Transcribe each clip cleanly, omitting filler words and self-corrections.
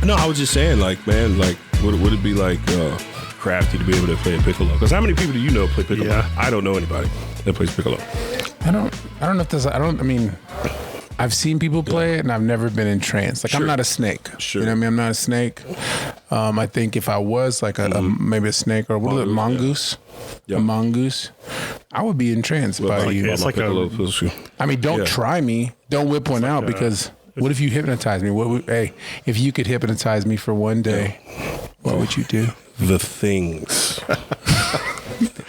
No, I was just saying, like, man, like, would it be like crafty to be able to play a piccolo? Because how many people do you know play piccolo? Yeah. I don't know anybody that plays piccolo. I don't know if there's. I mean, I've seen people play it, and I've never been entranced. Like, Sure. I'm not a snake. Sure. You know what I mean? I'm not a snake. I think if I was like maybe a snake or what is it, mongoose? Yeah. A mongoose, I would be entranced by you. it's like I mean, don't try me. Don't whip one out because what if you hypnotize me? Hey, if you could hypnotize me for one day, what would you do? The things.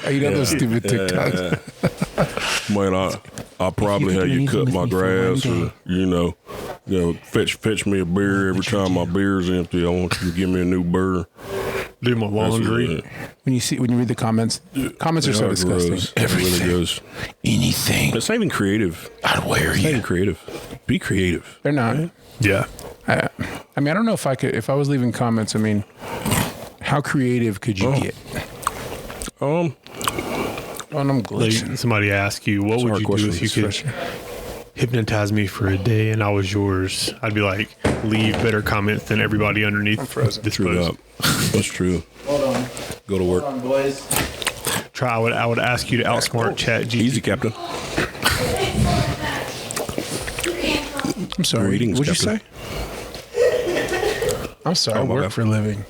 You know those stupid TikToks. Man, I'll probably have you cut my grass, or fetch me a beer every time my beer's empty. I want you to give me a new beer. Do my laundry. When you read the comments are so disgusting. Gross. Everything, It really goes. anything. It's not even creative. I'd wear It's not you. even creative. Be creative. They're not. Yeah. I mean, I don't know if I was leaving comments. I mean, how creative could you get? Oh, I'm Like glitching. somebody asked you, what would you do if you could Especially. hypnotize me for a day and I was yours? I'd be like, leave better comments than everybody underneath this Screw it post. up. That's true. Hold on. Go to work. Hold on, boys. I would ask you to outsmart ChatGPT. Easy, Captain. I'm sorry. Greetings, What'd you Captain. say? I'm sorry. I my work bad. for a living.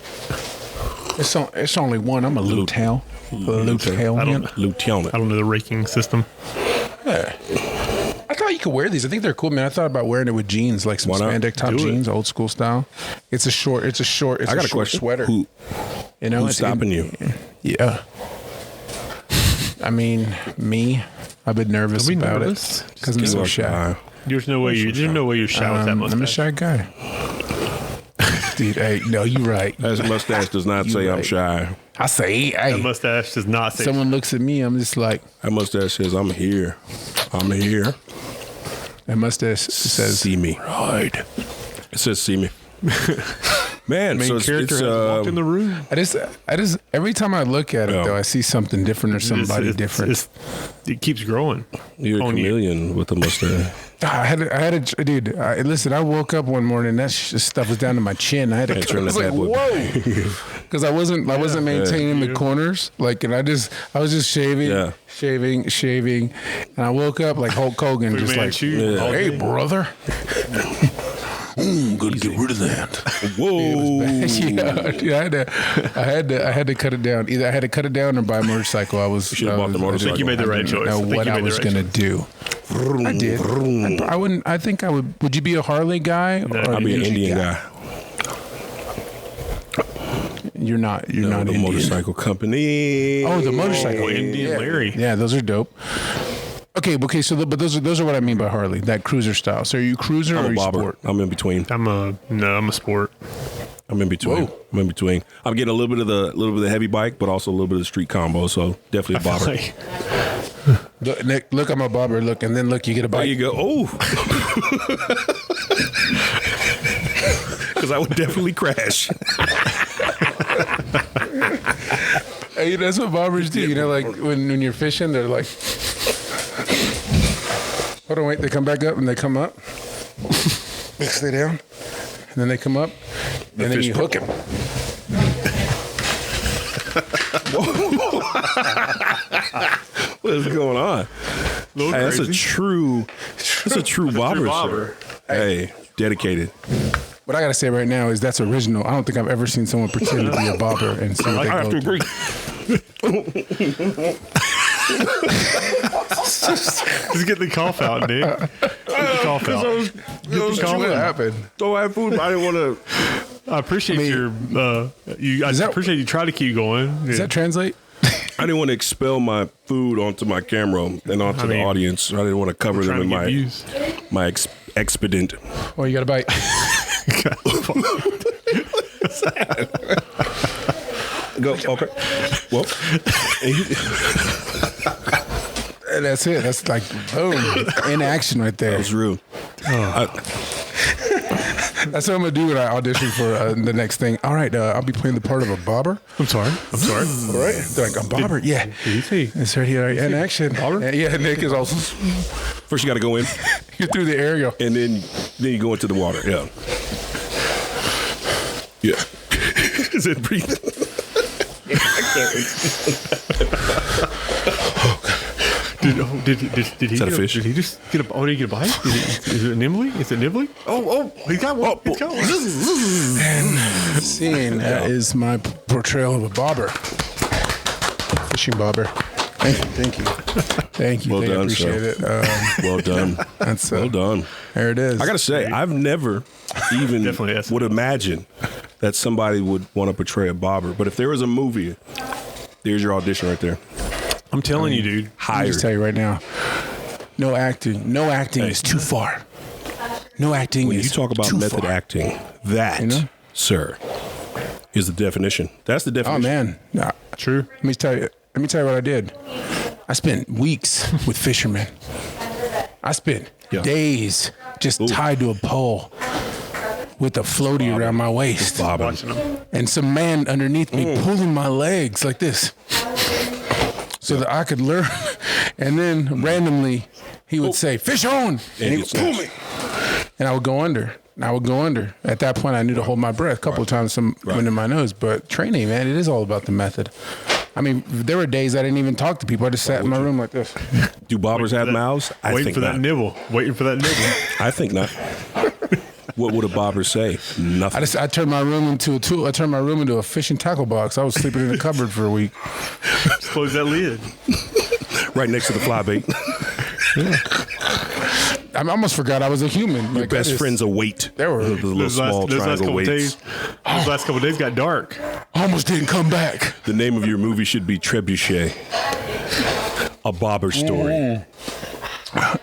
It's only one. I'm a lieutenant. Lieutenant. Lieutenant. I don't know the raking system. Yeah. I thought you could wear these. I think they're cool, man. I thought about wearing it with jeans, like some Why not? spandex top Do it. jeans, old school style. It's a short. I got a short question. sweater. Who's It's stopping you? Yeah. I mean, me. I've been nervous Are we about nervous? it because I'm so shy. There's no way you're shy with that mustache. I'm a shy guy. Dude, hey, no, you're right. That mustache does not say I'm right. shy. I say, hey, That mustache does not say. someone looks at me, I'm just like, That mustache says I'm here. I'm here. that mustache says, See me. right. It says see me. Man, Main so it's character has walked in the room. I just, every time I look at it, Yeah. though, I see something different or somebody It's- different. it keeps growing. you're a on you. chameleon with a mustache. Dude, listen, I woke up one morning, that stuff was down to my chin. I had to, turn I was that like, bad boy. whoa. Because I wasn't maintaining the corners. Like, and I was just shaving, Yeah. shaving. And I woke up like Hulk Hogan, just like, Manchu, all hey, day. brother. Good to get rid of that. Whoa. Yeah, dude, I had to cut it down. Either I had to cut it down or buy a motorcycle. I should've bought the motorcycle. I think you made the right choice. Know I think what you I made the was right gonna choice. do. I did. I wouldn't. I think I would. Would you be a Harley guy? Or I'll be an Ninja Indian guy. You're not. You're No, not the Indian. motorcycle company. Oh, the motorcycle. Oh, Indian yeah. Larry. Yeah, those are dope. Okay. So, but those are what I mean by Harley. That cruiser style. So, are you cruiser or I'm are a you bobber. sport? I'm in between. I'm a sport. I'm in between. Whoa. I'm in between. I'm getting a little bit of the heavy bike, but also a little bit of the street combo. So definitely a bobber. Like, Look, Nick, look, I'm a bobber. Look, and then look, you get a There bike. you go. Oh. Because I would definitely crash. Hey, that's what bobbers do. You know, like when you're fishing, they're like, hold on, wait. They come back up and they come up. They stay down, and then they come up, and then fish you hook him. What is going on? Hey, that's a true bobber. bobber. Hey, dedicated. What I gotta say right now is that's original. I don't think I've ever seen someone pretend to be a bobber and see what I have they to go agree. just get the cough out, Nick. Get the cough out. through. What happened? Don't have food. I didn't want to. I appreciate I that- appreciate you trying to keep going. Does that translate? I didn't want to expel my food onto my camera and onto the audience. I didn't want to cover them in my expedient. Oh, you got a bite. Go. Okay. Well, And that's it. That's like boom in action right there. that's real. That's what I'm gonna do when I audition for the next thing. All right, I'll be playing the part of a bobber. I'm sorry. All right, they're like a bobber. Yeah, Easy. it's right here in action. Bobber? Yeah, Nick is also. First, you got to go in, You're through the air. Go. and then you go into the water. Yeah. Yeah. Is it breathing? Did he? Is that a fish? Did he just get a? Oh, did he get a bite? Is it nimbly? Is it nibbly? Oh, he got one. He's got one. And seeing that is my portrayal of a bobber, fishing bobber. Thank you. Well done, I appreciate it. Well done. That's well done. There it is. I gotta say, I've never even Definitely would imagine that somebody would want to portray a bobber. But if there was a movie, there's your audition right there. I'm telling you, dude. I'll just tell you right now. No acting. No acting is too far. No acting When is you talk about too method far. acting, that, sir, is the definition. That's the definition. Oh man, nah. True. Let me tell you what I did. I spent weeks with fishermen. I spent days just tied to a pole with a floaty around my waist, and some man underneath me pulling my legs like this, so that I could learn. And then randomly, he would say, "Fish on," and he would pull me, and I would go under. At that point, I knew to hold my breath. A couple of times, some went in my nose. But training, man, it is all about the method. I mean, there were days I didn't even talk to people. I just sat in my room like this. Do bobbers have mouths? I Waiting think for not. that nibble. Waiting for that nibble. I think not. What would a bobber say? Nothing. I turned my room into a tool. I turned my room into a fishing tackle box. I was sleeping in the cupboard for a week. Just close that lid. Right next to the fly bait. I almost forgot I was a human. Your best friend's a weight. There were the little small triangle weights. Those last couple days got dark. Almost didn't come back. The name of your movie should be Trebuchet. A bobber story.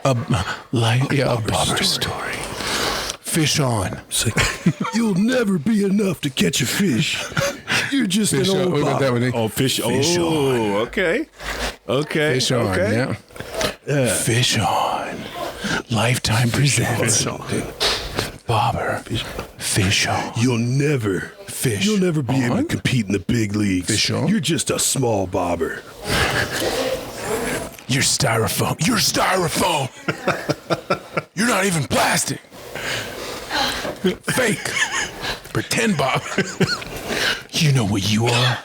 A bobber story. Fish on. You'll never be enough to catch a fish. You're just Fish an on. old What about bobber. that one, eh? Oh, fish on. Okay. Fish on. Okay. Yeah. Fish on. Lifetime presents. Fish on. Bobber. Fish on. You'll never be able to compete in the big leagues. Fish on. You're just a small bobber. You're styrofoam. You're styrofoam. You're not even plastic. Fake. Pretend bobber. You know what you are?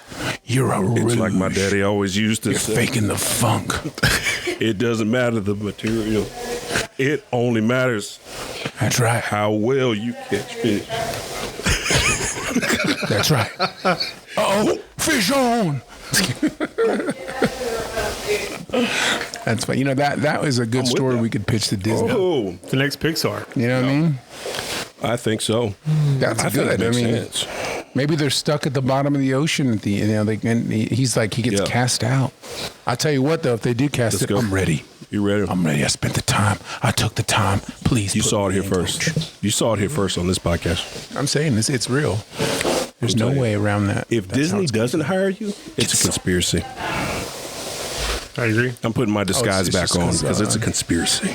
You're a rouge. It's like my daddy always used to You're say. faking the funk. It doesn't matter the material. It only matters That's right. how well you catch fish. That's right. Uh-oh. Fish on. That's fine. You know, that was a good story we could pitch to Disney. Oh, The next Pixar. You know what I mean? I think so. That's I think good. it I makes mean, sense. maybe they're stuck at the bottom of the ocean at the, he's like, he gets cast out. I tell you what, though, if they do cast it, I'm ready. You ready? I'm ready. I spent the time. I took the time. Please. You put saw it me here in, first. Coach. You saw it here first on this podcast. I'm saying this. It's real. There's I'll no tell you. way around that. If That's how Disney it's doesn't hire you, it's a conspiracy. I agree. I'm putting my disguise it's back just on 'cause, because it's a conspiracy.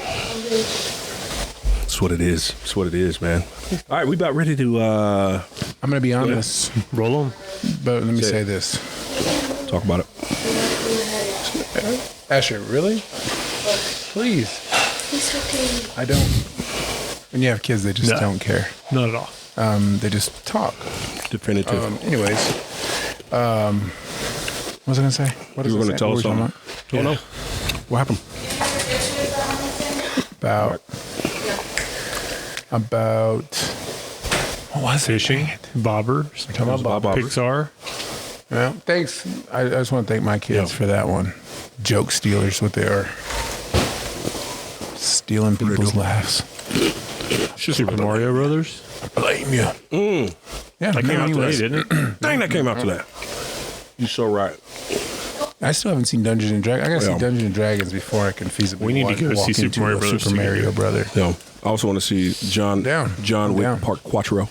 That's what it is. That's what it is, man. All right, we about ready to I'm going to be honest, Roll on. but let me Say say it. this. talk about it. Asher, really? Please. It's okay. I don't. When you have kids, they just No. don't care. Not at all. They just talk. Definitive. Anyways, what was I going to say? What You were going going to tell us something. Don't know. What happened? About what was Fishing. Bobbers. Talking about bobbers. Pixar. Well, thanks. I just want to thank my kids for that one. Joke stealers, what they are. Stealing people's laughs. Super Mario Brothers. Blame you. Yeah, That came out anyways, today, didn't it? Dang, that came out today. You're so right. I still haven't seen Dungeons and Dragons. I gotta Yeah. see Dungeons and Dragons before I can feasibly We need to go walk see Super into Mario a Brothers Super Mario together. Brother. No, I also want to see John Down. Wick Down. Part Quattro.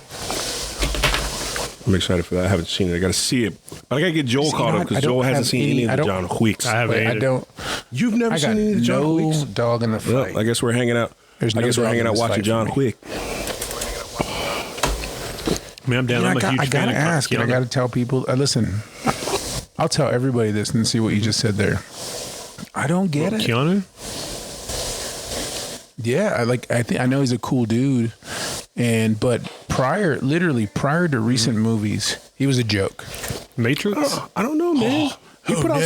I'm excited for that. I haven't seen it. I got to see it. But I got to get Joel See, caught you know up what? I because don't Joel hasn't have seen any- any I of the don't- John Wicks. I haven't Wait, I either. don't. You've never I seen got any of the John no Wicks? dog in the Well, fight. I guess we're hanging out. There's I no guess we're dog hanging in out this watching fight for John me. Wick. I mean, I'm down. I'm a huge I fan gotta of ask, and I Keanu. gotta tell people. Listen, I'll tell everybody this and see what you just said there. I don't get it. Keanu? Yeah, I think I know he's a cool dude, But literally prior to recent movies, he was a joke. Matrix? I don't know, man. He put out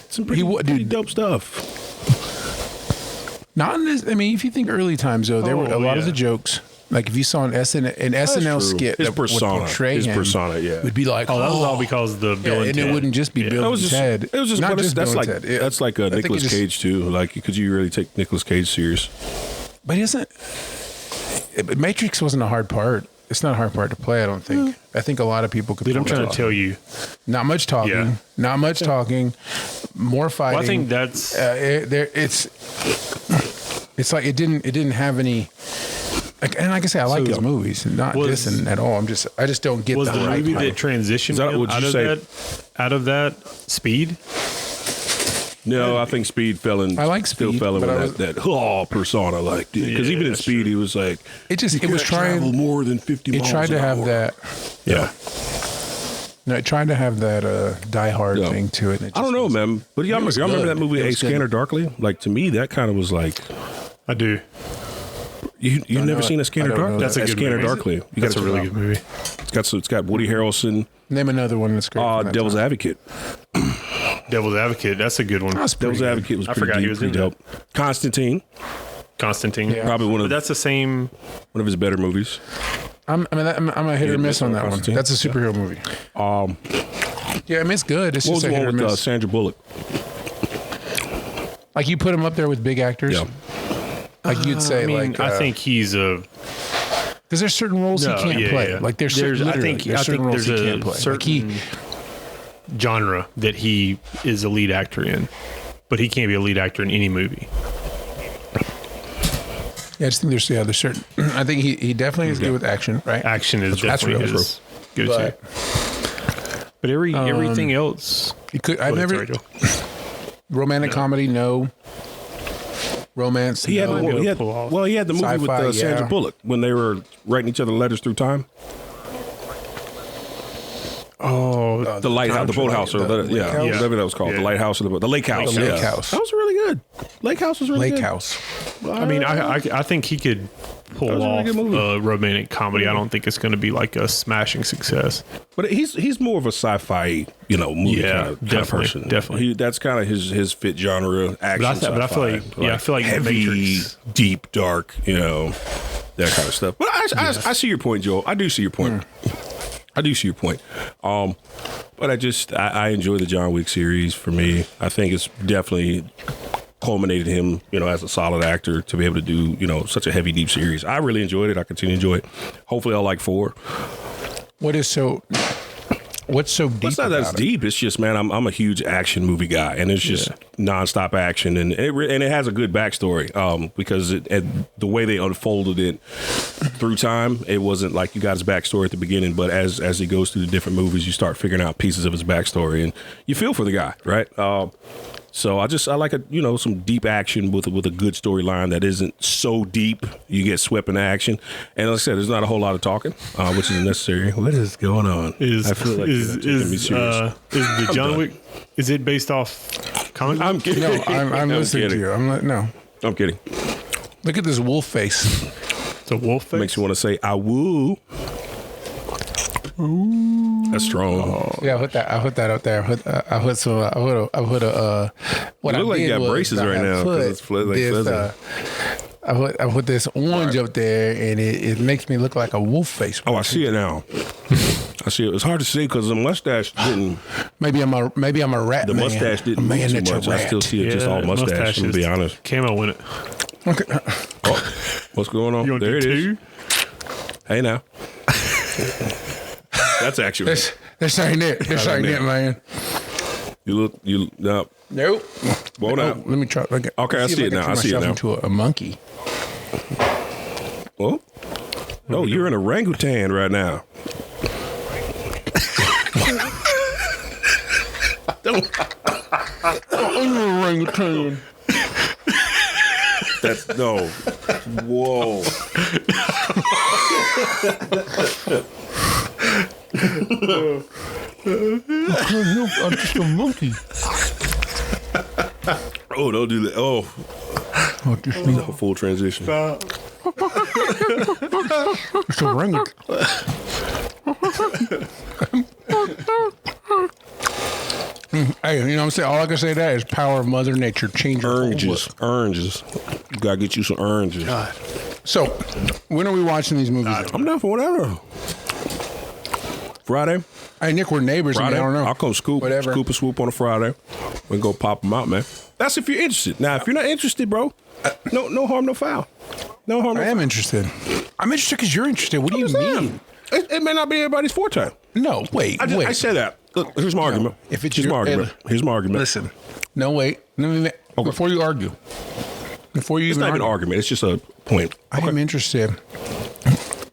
some pretty dope stuff. Not in this. I mean, if you think early times though, there were a lot of the jokes. Like if you saw an SNL skit his that persona, would portray him, would be like, that was all because of the Bill and Ted. It wouldn't just be Bill and Ted. It was just not just Bill and like Ted. That's like a Nicolas Cage too. Like, could you really take Nicolas Cage serious? But Matrix wasn't a hard part. It's not a hard part to play, I don't think. I think a lot of people could. I'm trying to tell you, not much talking. Yeah. Not much talking. More fighting. Well, I think that's It's like it didn't have any. And like I say, I like his movies, not dissing at all. I just don't get was the movie that transitioned out of that Speed. No, I think Speed fell in. I like Speed, still fell in with that persona, like because even in Speed, he was like, it was trying travel more than 50 miles. It tried to have that. Yeah. No, it tried to have that Die Hard thing to it. I don't know, man. But y'all remember that movie, A Scanner Darkly? Like, to me, that kind of was like. I do. You've never seen A Scanner Darkly? That's a good Scanner movie. Darkly. That's a really good movie. It's got Woody Harrelson. Name another one that's great. Devil's Advocate. Devil's Advocate. That's a good one. Devil's Advocate was pretty deep, he was pretty dope. Constantine. Yeah. Probably one of. But that's the same. One of his better movies. I'm a hit or miss on that one. That's a superhero movie. Yeah, I mean it's good. It's what just was a hit or the one with miss. Sandra Bullock? Like you put him up there with big actors. Yeah. Like you'd say, I think he's a. Because there's certain roles he can't play. Yeah. Like there's certain roles he can't play. Certain genre that he is a lead actor in, but he can't be a lead actor in any movie. Yeah, I just think there's certain. I think he definitely is good with action, right? Action is definitely his go-to. But everything else, he could. I've never romantic comedy. No. Romance. He had the movie with Sandra Bullock when they were writing each other letters through time. Oh, the lighthouse, the boathouse, or whatever that was called. The lighthouse, or the lake house. The lake house. That was really good. Lake house was really good. Lake house. I mean, I think he could pull off a romantic comedy. I don't think it's going to be like a smashing success. But he's more of a sci-fi, movie kind of person. Definitely. That's kind of his fit genre. Action. But I feel like heavy, Matrix. deep, dark. That kind of stuff. But I see your point, Joel. I do see your point. I do see your point. But I enjoy the John Wick series. For me, I think it's definitely culminated him, as a solid actor to be able to do, such a heavy, deep series. I really enjoyed it. I continue to enjoy it. Hopefully I'll like 4. What's so deep? It's not that it's deep. It's just, man, I'm a huge action movie guy, and it's just nonstop action, and it has a good backstory because the way they unfolded it through time, it wasn't like you got his backstory at the beginning, but as he goes through the different movies, you start figuring out pieces of his backstory, and you feel for the guy, right? So I like some deep action with a good storyline that isn't so deep you get swept in action. And like I said, there's not a whole lot of talking, which is necessary. What is going on? I feel like is the John Wick? Is it based off comic? I'm kidding. No, I'm listening to you. I'm kidding. Look at this wolf face. It's a wolf face. Makes you want to say "I woo." Ooh. That's strong. Yeah, I put that up there. I put what I look like did you got was braces right now. I put this orange up there, and it makes me look like a wolf face. Oh, I see it now. I see it. It's hard to see because the mustache didn't. Maybe I'm a rat. The mustache didn't move too much. I still see it just all mustache. To be honest, camo in it. Okay. Oh, what's going on? There it is. Hey now. That's actually. This ain't it. This ain't it, man. You no. Nope. Won't let me try. Okay, I see it now. I see it now. Into a monkey. Well, no, you're an orangutan right now. I'm an orangutan. That's no. Whoa. I'm just a monkey. Oh, don't do that. Oh, no, full transition. It's a ring. Hey, you know what I'm saying? All I can say to that is power of Mother Nature. Change your Oranges. You gotta get you some oranges. God. So, when are we watching these movies? I'm down for whatever. Friday. Hey, Nick, we're neighbors. Friday. I don't know. I'll come scoop and swoop on a Friday. We can go pop them out, man. That's if you're interested. Now, if you're not interested, bro, no harm, no foul. No harm, no foul. I am interested. I'm interested because you're interested. What do you mean? It may not be everybody's forte. No, wait. I say that. Look, here's my argument. Here's my argument. Listen. No, wait. No. Before you argue. Before you It's not even an argument. It's just a point. I am interested.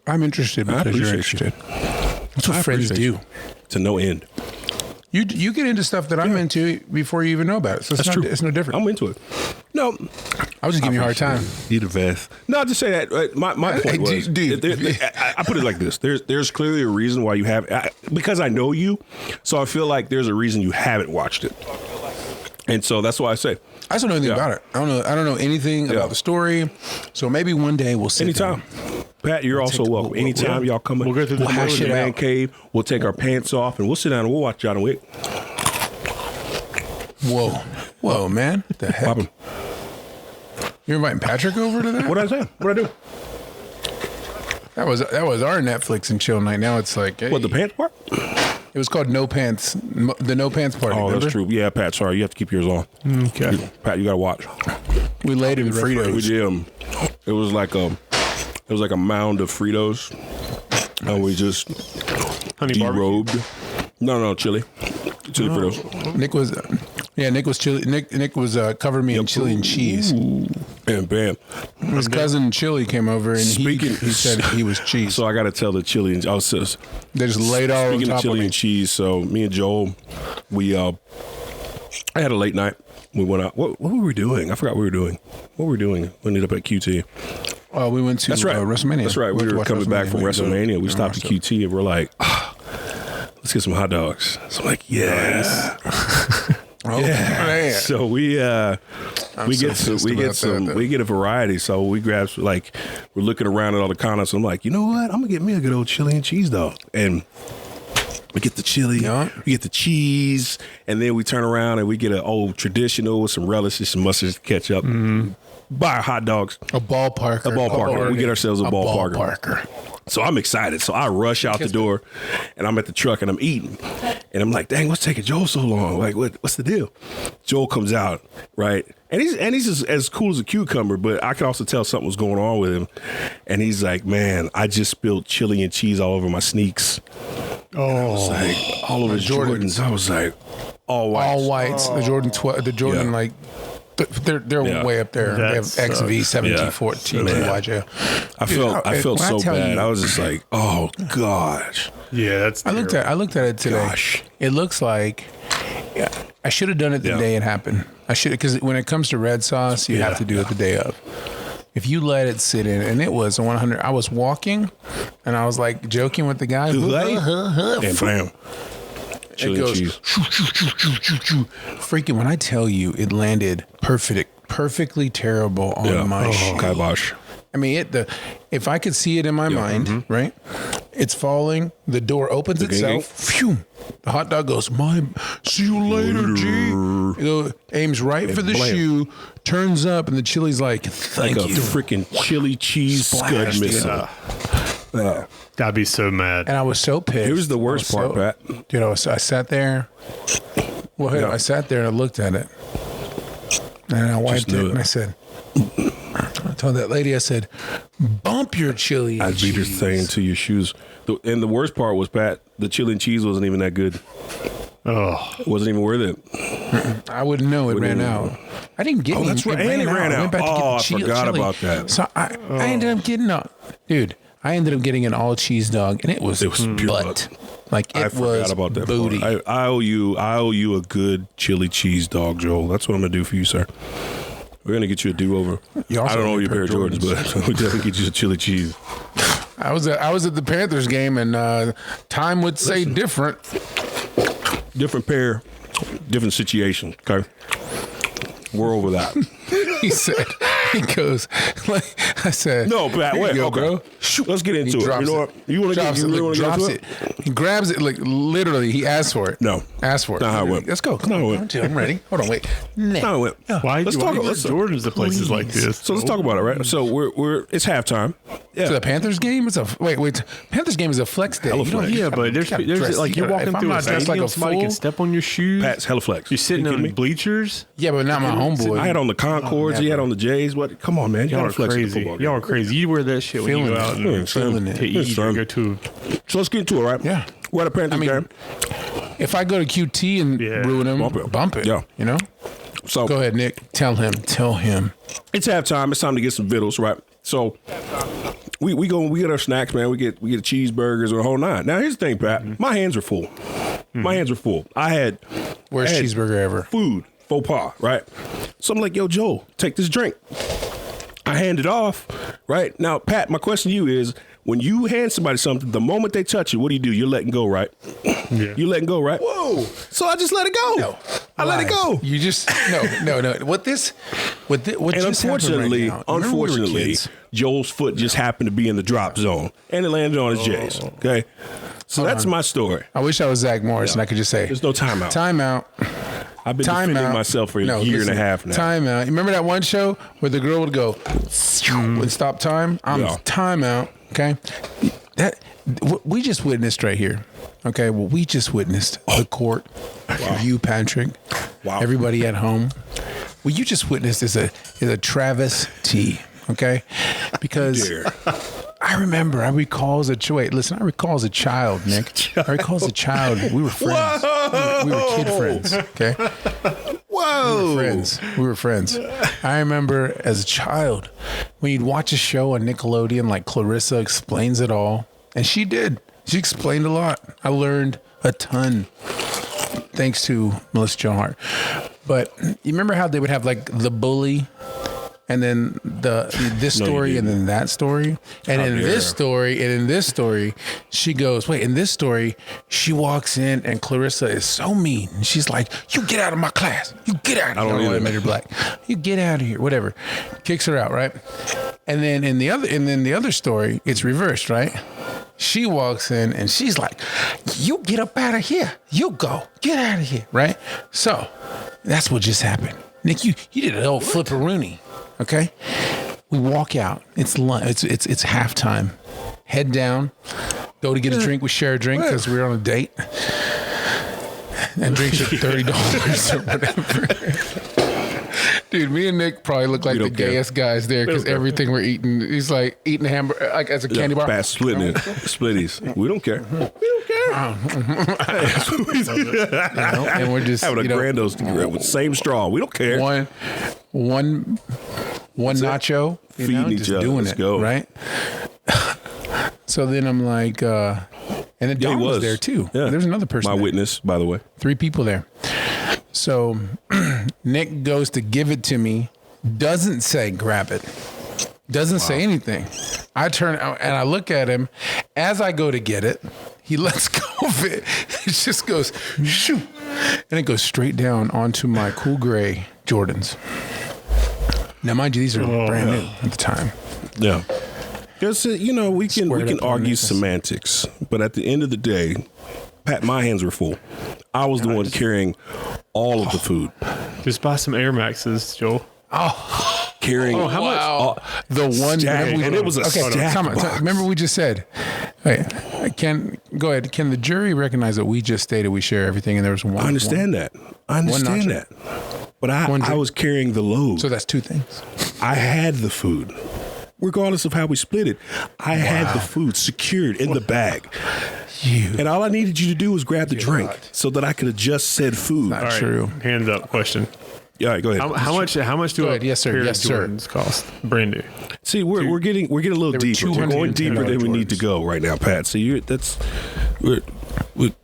I'm interested because you're interested. That's what friends do. To no end. You get into stuff that I'm into before you even know about it. So That's true. It's no different. I'm into it. No. I was just giving you a hard time. You the best. No, just say that. My point was, I put it like this. There's clearly a reason why you have, because I know you, so I feel like there's a reason you haven't watched it. And so that's why I say. I just don't know anything about it. I don't know anything about the story. So maybe one day we'll sit Anytime. down. Pat, you're also welcome. Anytime y'all come in, we'll go through the hash it man cave. We'll take our pants off and we'll sit down and we'll watch John Wick. Whoa, man! What the heck? Poppin'. You're inviting Patrick over to that? What I say? What I do? That was our Netflix and chill night. Now it's like, hey. What, the pants part? It was called No Pants, the No Pants party. Oh, remember? that's true. Yeah, Pat. Sorry, you have to keep yours on. Okay, Pat, you gotta watch. we laid in Fritos. We did. It was like a mound of Fritos, and we just derobed. No, chili Fritos. Nick was chili. Nick was covering me in chili and cheese. Ooh. And bam, his cousin Chili came over and he said he was cheese. So I got to tell the chili and they just laid all on speaking top of chili of me. and cheese. So me and Joel, I had a late night. We went out. What were we doing? I forgot what we were doing. What were we doing? We ended up at QT. We went to That's right. WrestleMania. That's right. We were coming back from WrestleMania. We stopped at QT and we're like, let's get some hot dogs. So I'm like, yeah. Man. So we get a variety. So we grab we're looking around at all the corners. So I'm like, you know what? I'm gonna get me a good old chili and cheese dog. And we get the chili, we get the cheese, and then we turn around and we get an old traditional with some relishes, some mustard, ketchup. Buy hot dogs. A ballparker. We get ourselves a ballparker. So I'm excited. So I rush out the door, and I'm at the truck, and I'm eating. And I'm like, dang, what's taking Joel so long? Like, what's the deal? Joel comes out, right? And he's just as cool as a cucumber, but I could also tell something was going on with him. And he's like, man, I just spilled chili and cheese all over my sneaks. Oh. I was like, all over his Jordans. I was like, all whites. All whites. The Jordan, like... They're way up there. They have XV 1714 YJ. I felt so bad. I was just like, oh gosh. Yeah, that's. I looked at it today. Gosh. It looks like I should have done it the day it happened. I should, because when it comes to red sauce, you have to do it the day of. If you let it sit in, and it was 100. I was walking, and I was like joking with the guy. And bam. Chili it goes, cheese. Freaking, when I tell you it landed perfectly terrible on my shoe. Kibosh. I mean, if I could see it in my mind, right? It's falling. The door opens itself. Phew, the hot dog goes, see you later, G. It aims right for the shoe, turns up, and the chili's like, thank you. Like a freaking chili cheese scud missile. I'd be so mad. And I was so pissed. It was the worst part, Pat. Dude, I sat there. I sat there and I looked at it. And I wiped it and I said, I told that lady, I said, bump your chili and I'd beat her thing to your shoes. And the worst part was, Pat, the chili and cheese wasn't even that good. Oh. It wasn't even worth it. I wouldn't know. It ran out. I didn't get it. That's right. And it ran out. I forgot about that. So I ended up getting I ended up getting an all cheese dog, and it was pure butt. Like it I forgot was about that booty. part. I owe you a good chili cheese dog, Joel. That's what I'm gonna do for you, sir. We're gonna get you a do-over. I don't know your pair of Jordans, but we definitely get you a chili cheese. I was at the Panthers game, and time would say different. Different pair, different situation. Okay, we're over that. He said. He goes, like I said, No, Pat, wait, go, okay. bro. Let's get into it. You know what? You want to get drops into it. He grabs it, like literally. He asks for it. No. Asks for it. Not how it went. Let's go. Come on, I'm ready. Hold on, wait. No, wait. Why? Let's Why talk do about Jordans to places like this. So let's talk about it, right? So we're it's halftime. Yeah. So the Panthers game is a wait. Panthers game is a flex day. Hella You don't- flex. Yeah, but there's like you're walking if I'm through a not dressed like stadium, a somebody fool, can step on your shoes. Pat's hella flex. You're sitting You on kidding me? bleachers. yeah, but not my homeboy. I had on the Concords. He had on the Jays. What? Come on, man. You Y'all gotta are flex at the crazy. football game. Y'all are crazy. You wear that shit when you Feeling go out it. and Feeling it. to eat Yes, or son. go to. So let's get into it, right? Yeah. We're at a Panthers game. If I go to QT and ruin him, bump it. Yeah. You know? So Go ahead, Nick. Tell him. it's halftime. It's time to get some vittles, right? So we get our snacks, man. We get cheeseburgers and the whole nine. Now here's the thing, Pat. My hands are full. My hands are full. Worst cheeseburger ever. Food, faux pas, right? So I'm like, yo, Joe, take this drink. I hand it off, right? Now, Pat, my question to you is, when you hand somebody something, the moment they touch it, what do? You're letting go, right? Yeah. You letting go, right? Whoa. So I just let it go. No. I let it go. You just no. What just And unfortunately, happened right now, remember when we were kids? Joel's foot just happened to be in the drop zone, and it landed on his J's. Okay, so that's my story. I wish I was Zach Morris and I could just say, There's no timeout. Timeout. I've been defending myself for a year and a half now. Timeout. You remember that one show where the girl would go, would stop time? Timeout. Okay. What we just witnessed right here. Okay. What we just witnessed, the court, you, Patrick, everybody at home. What you just witnessed is a travesty. Okay. Because I recall as a child, Nick. I recall as a child. We were friends. We were kid friends. Okay. Whoa. We were friends. I remember as a child when you'd watch a show on Nickelodeon like Clarissa Explains It All. And she did. She explained a lot. I learned a ton thanks to Melissa Joan Hart. But you remember how they would have like the bully and then this story and then that story? And in this story, she goes, wait, in this story, she walks in and Clarissa is so mean. And she's like, you get out of my class. You get out of here. I don't know why I made her black. You get out of here. Whatever. Kicks her out, right? And then in the other story, it's reversed, right? She walks in and she's like, you get up out of here. You go. Get out of here. Right? So that's what just happened. Nick, you did an old flipperoonie. Okay? We walk out. It's lunch. It's halftime. Head down. Go to get a drink. We share a drink because we're on a date. And drinks are $30 or whatever. Dude, me and Nick probably look like the gayest guys there because everything we're eating, he's like eating a hamburger, like as a candy bar. Fast splitting it. Splitties. We don't care. We don't care. And we're just having a Grandos together with the same straw. We don't care. One nacho, feeding each just other. doing Let's it, go. right? So then I'm like, and then Don was there too. Yeah. There's another person. My there. witness, by the way. 3 people there. So Nick goes to give it to me, doesn't say grab it, doesn't say anything. I turn and I look at him. As I go to get it, he lets go of it. It just goes shoo, and it goes straight down onto my cool gray Jordans. Now, mind you, these are brand new at the time. Yeah. Because, we can argue semantics, but at the end of the day, Pat, my hands were full. I was the one carrying all of the food. Just buy some Air Maxes, Joel. Carrying. Oh, how much? The one. And it was a stacked box. Remember we just said, wait, go ahead. Can the jury recognize that we just stated we share everything and there was one? I understand that. But I was carrying the load. So that's 2 things. I had the food. Regardless of how we split it, I had the food secured in the bag. And all I needed you to do was grab the drink so that I could adjust said food. All right, true. Hands up question. Yeah, all right, go ahead. How much do a pair of Jordans cost? Brand new. See, we're getting a little deeper. We're going deeper than we need to go right now, Pat. So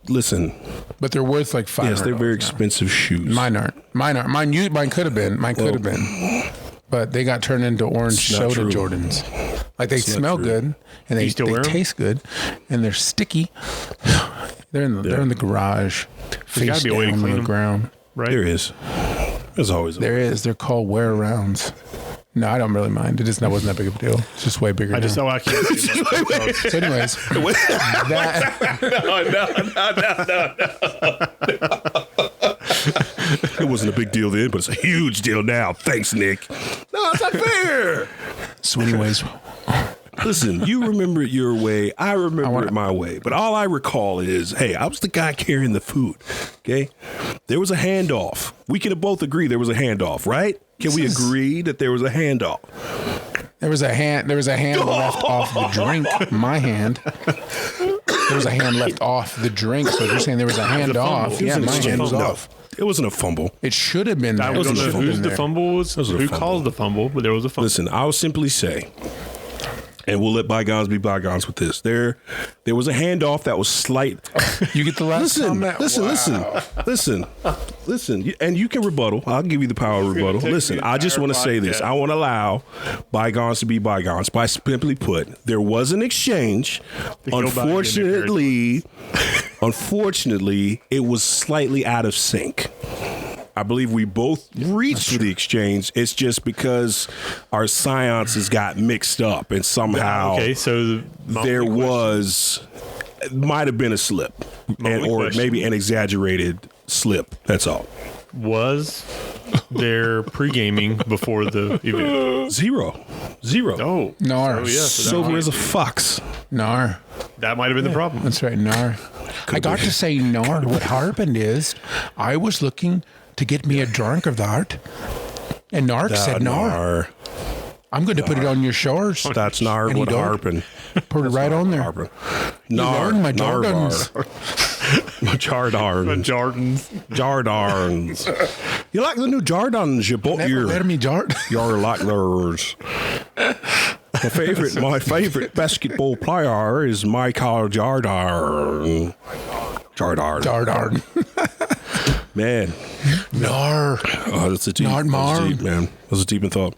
listen. But they're worth like $500. Yes, they're very expensive shoes. Mine aren't. Mine could have been. But they got turned into orange soda true. Jordans. Like they smell good and they taste good and they're sticky. They're in the garage. Face down on the ground. Right? There is. There's always There is. They're called wear-arounds. No, I don't really mind. That wasn't that big of a deal. It's just way bigger. I now. can't see it. So anyways, It wasn't a big deal then, but it's a huge deal now. Thanks, Nick. No, it's not fair. So anyways, Listen, you remember it your way. I remember it my way. But all I recall is, hey, I was the guy carrying the food. Okay? There was a handoff. We can both agree there was a handoff, right? Can we agree that there was a handoff? there was a hand left off the drink. My hand. There was a hand left off the drink. So you're saying there was a hand off? Yeah, my hand was off. It wasn't a fumble. It should have been. I don't know whose the fumble was. Who caused the fumble? But there was a fumble. Listen, I'll simply say, and we'll let bygones be bygones with this. There was a handoff that was slight. You get the last comment? Listen. And you can rebuttal. I'll give you the power of rebuttal. Listen, I just want to say this. I want to allow bygones to be bygones. By simply put, there was an exchange. Unfortunately, it was slightly out of sync. I believe we both reached for the exchange. It's just because our sciences got mixed up and somehow there might have been a slip or maybe an exaggerated slip. That's all. Was there pre-gaming before the event? Zero. Oh. Nar. Sober as a fox. Nar. That might have been the problem. That's right, Nar. I got to say Nar. What happened is I was looking to get me a drink of that. And Nark said, Nar. I'm going to put it on your shores. That's Nar. What harping. Put it right on there. Nar. My Jordans. My Jardars. You like the new Jardans you bought Never let me Jard. You're like those. My favorite basketball player is Michael Jordan. Jordan. Man. Nar. Oh, that's a deep. Nar. That's deep, man. That was a deep in thought.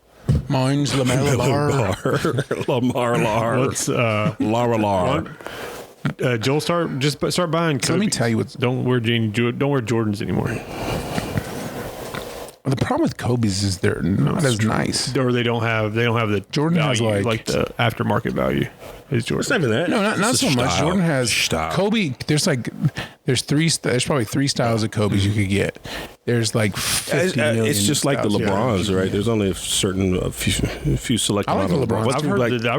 Mine's Lamar. Lamar. What's Lar. Joel? Start buying. Kobe. Let me tell you what's. Don't wear Jordans anymore. The problem with Kobe's is they're not as nice. Or they don't have the Jordan value, has like the aftermarket value. Is Jordan? It's not even that. No, not so much. Jordan has Kobe. There's probably three styles of Kobe's you could get. There's like 50 million. It's just like the LeBrons, right? There's only a few select amount of LeBrons. I've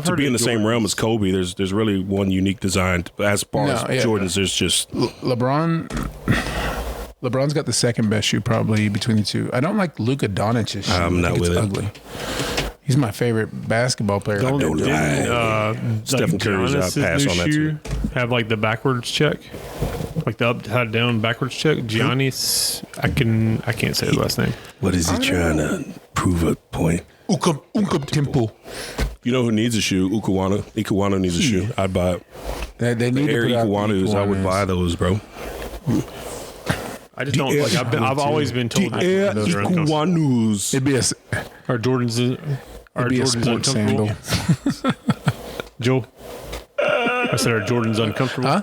heard to be in the same realm as Kobe. There's really one unique design. As far as Jordans, there's just LeBron's got the second best shoe probably between the two. I don't like Luka Doncic's shoe. I'm not with it. Ugly. He's my favorite basketball player. Stephen Curry's pass on that too. Have like the backwards check, like the upside down backwards check. Giannis, I can't say his last name. What is he trying to prove a point? Unkub Temple. You know who needs a shoe? Ikuwana. Ikuwana needs a shoe. I'd buy it. They need Air to put out Ikuwanas. I would buy those, bro. I just don't like. I've always been told that Air Ikuwanas. It'd be a Jordans. It'd be a sports sandal. Joel, I said, are Jordans uncomfortable? Huh?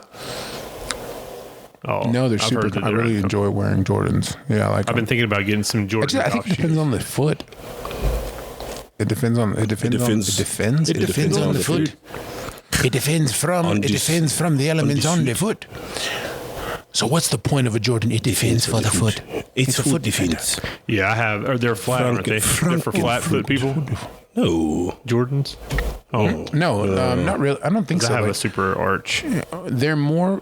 Oh, No, they're super. I really enjoy wearing Jordans. Yeah, I like. I've been thinking about getting some Jordans. Actually, I think it depends on the foot. It depends on the foot. It depends from the elements on the foot. So what's the point of a Jordan? It defends for the foot. It's a foot defense. Yeah, I have. Or they're flat, aren't they? They're for flat foot people. No. Jordans. Oh no, not really. I don't think so. They have a super arch. They're more.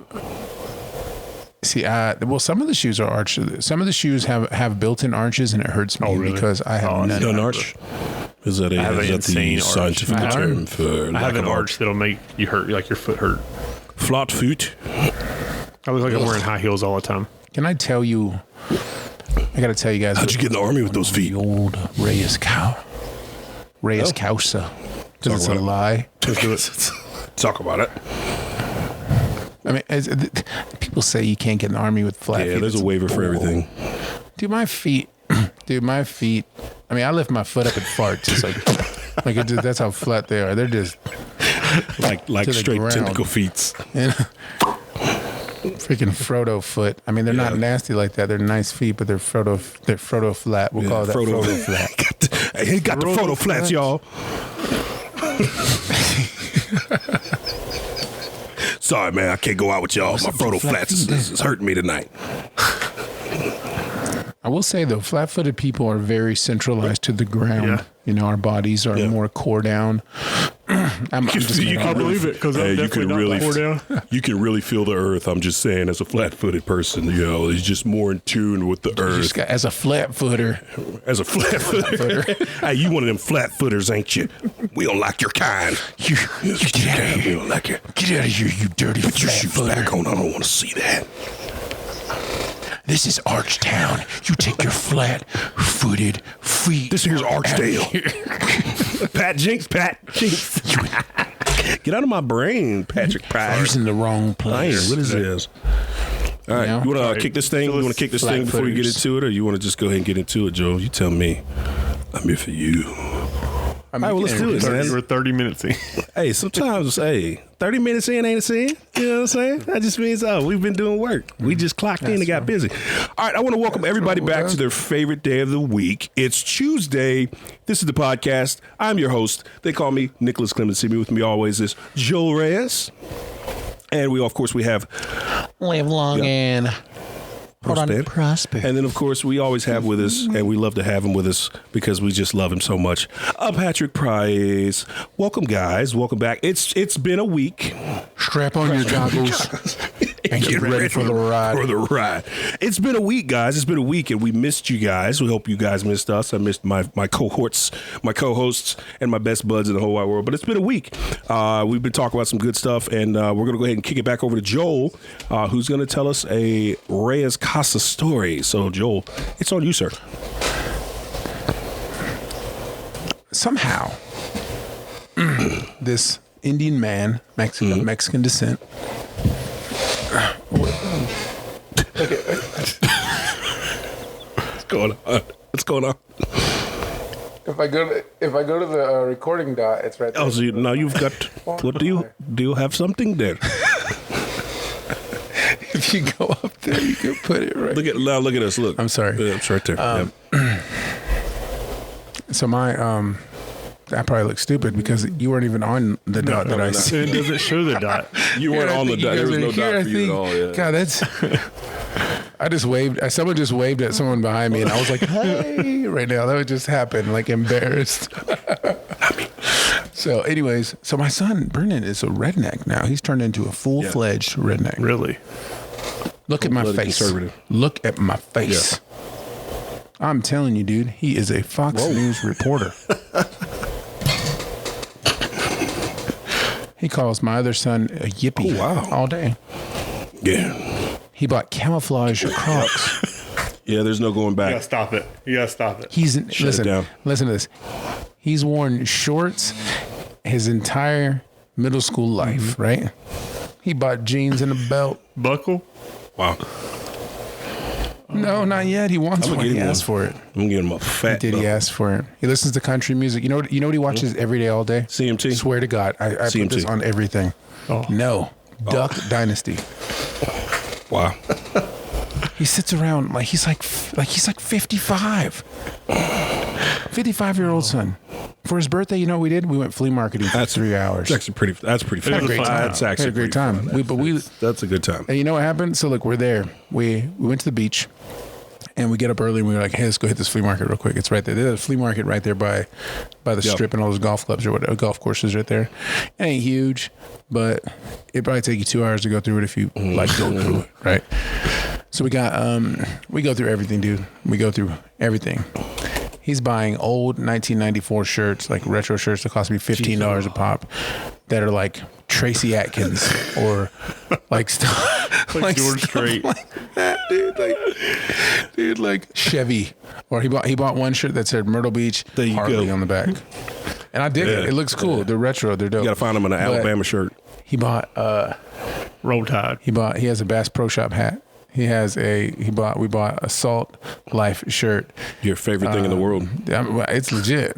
See, well, some of the shoes are arched. Some of the shoes have built-in arches, and it hurts me because I have none. An arch. Is that the scientific term for? I have an arch that'll make you hurt, like your foot hurt. Flat foot. I look like I'm wearing high heels all the time. Can I tell you? I got to tell you guys. How'd you get in the army with those feet? The old Reyes Causa. Because it's a lie. Let's do it. Talk about it. I mean, people say you can't get in the army with flat feet. Yeah, there's a waiver for everything. Dude, my feet. I mean, I lift my foot up and farts. It's like that's how flat they are. They're just like straight tentacle feet. And freaking Frodo foot. I mean, they're not nasty like that. They're nice feet, but they're Frodo flat. We'll call that Frodo flat. Hey, he got the photo flats, y'all. Sorry, man, I can't go out with y'all. My photo flats is hurting me tonight. I will say though, flat-footed people are very centralized to the ground. Yeah. You know, our bodies are more core down. I believe it because I'm definitely not core down. You can really feel the earth. I'm just saying, as a flat-footed person, you know, he's just more in tune with the earth. As a flat-footer. As a flat-footer. Hey, you one of them flat-footers, ain't you? We don't like your kind. You get out of here. We don't like it. Get out of here, you dirty Put your shoes flat-footer. back on. I don't want to see that. This is Archtown. You take your flat-footed feet. This here's Archdale. Pat Jinx. Get out of my brain, Patrick Pryor. Using the wrong place. What is this? All right, you want to kick this thing? You want to kick this thing before we get into it, or you want to just go ahead and get into it, Joe? You tell me. I'm here for you. All right, well, let's do it, man. We're 30 minutes in. Hey, sometimes, 30 minutes in ain't a sin. You know what I'm saying? That just means, we've been doing work. We just clocked in and got busy. All right, I want to welcome everybody back to their favorite day of the week. It's Tuesday. This is the podcast. I'm your host. They call me Nicholas Clemency. With me always is Joel Reyes. And we have... Live long and... prosper. And then, of course, we always have with us, and we love to have him with us because we just love him so much. Patrick Price. Welcome, guys. Welcome back. It's been a week. Strap on your goggles and get ready for the ride. It's been a week, guys. It's been a week, and we missed you guys. We hope you guys missed us. I missed my cohorts, my co-hosts, and my best buds in the whole wide world. But it's been a week. We've been talking about some good stuff, and we're going to go ahead and kick it back over to Joel, who's going to tell us a Reyes Casa story. So, Joel, it's on you, sir. Somehow, this Indian man, Mexican descent. What's going on? If I go to the recording dot, it's right there. Oh, so now you've got. What do you have something there? If you go up there, you can put it right. Look at us. Look. I'm sorry. Yeah, it's right there. So my I probably look stupid because you weren't even on the dot that I see. It doesn't show the dot. You weren't on the dot. There was no dot for you at all. Yeah. God, that's. I just waved. Someone just waved at someone behind me, and I was like, "Hey!" Right now, that would just happen. Like embarrassed. So, anyways, my son Brennan is a redneck now. He's turned into a full-fledged redneck. Really? Look at my face. Look at my face. Yeah. I'm telling you, dude, he is a Fox News reporter. He calls my other son a yippee all day. Yeah. He bought camouflage Crocs. Yeah, there's no going back. You gotta stop it. Listen to this. He's worn shorts his entire middle school life, right? He bought jeans and a belt. Buckle? Wow. No, not yet. He wants one. He asked for it. I'm getting him a fat. He ask for it. He listens to country music. You know what he watches every day, all day? CMT. Swear to God, I put this on everything. Oh. No, Duck Dynasty. Wow. He sits around like he's like 55. 55-year-old son. For his birthday, you know what we did? We went flea marketing for 3 hours. That's pretty fun. That's actually a great time. That's a good time. And you know what happened? So look, we're there. We went to the beach and we get up early and we were like, hey, let's go hit this flea market real quick. It's right there. There's a flea market right there by the strip and all those golf clubs or whatever, golf courses right there. It ain't huge, but it'd probably take you 2 hours to go through it if you like going through it, right? So we go through everything, dude. We go through everything. He's buying old 1994 shirts, like retro shirts that cost me $15 a pop, that are like Tracy Atkins or like stuff like George Strait, like that, dude. Like Chevy. Or he bought one shirt that said Myrtle Beach Harley on the back, and I dig it. It looks cool. They're retro. They're dope. You gotta find him in an Alabama shirt. He bought Roll Tide. He has a Bass Pro Shop hat. We bought a Salt Life shirt. Your favorite thing in the world. It's legit.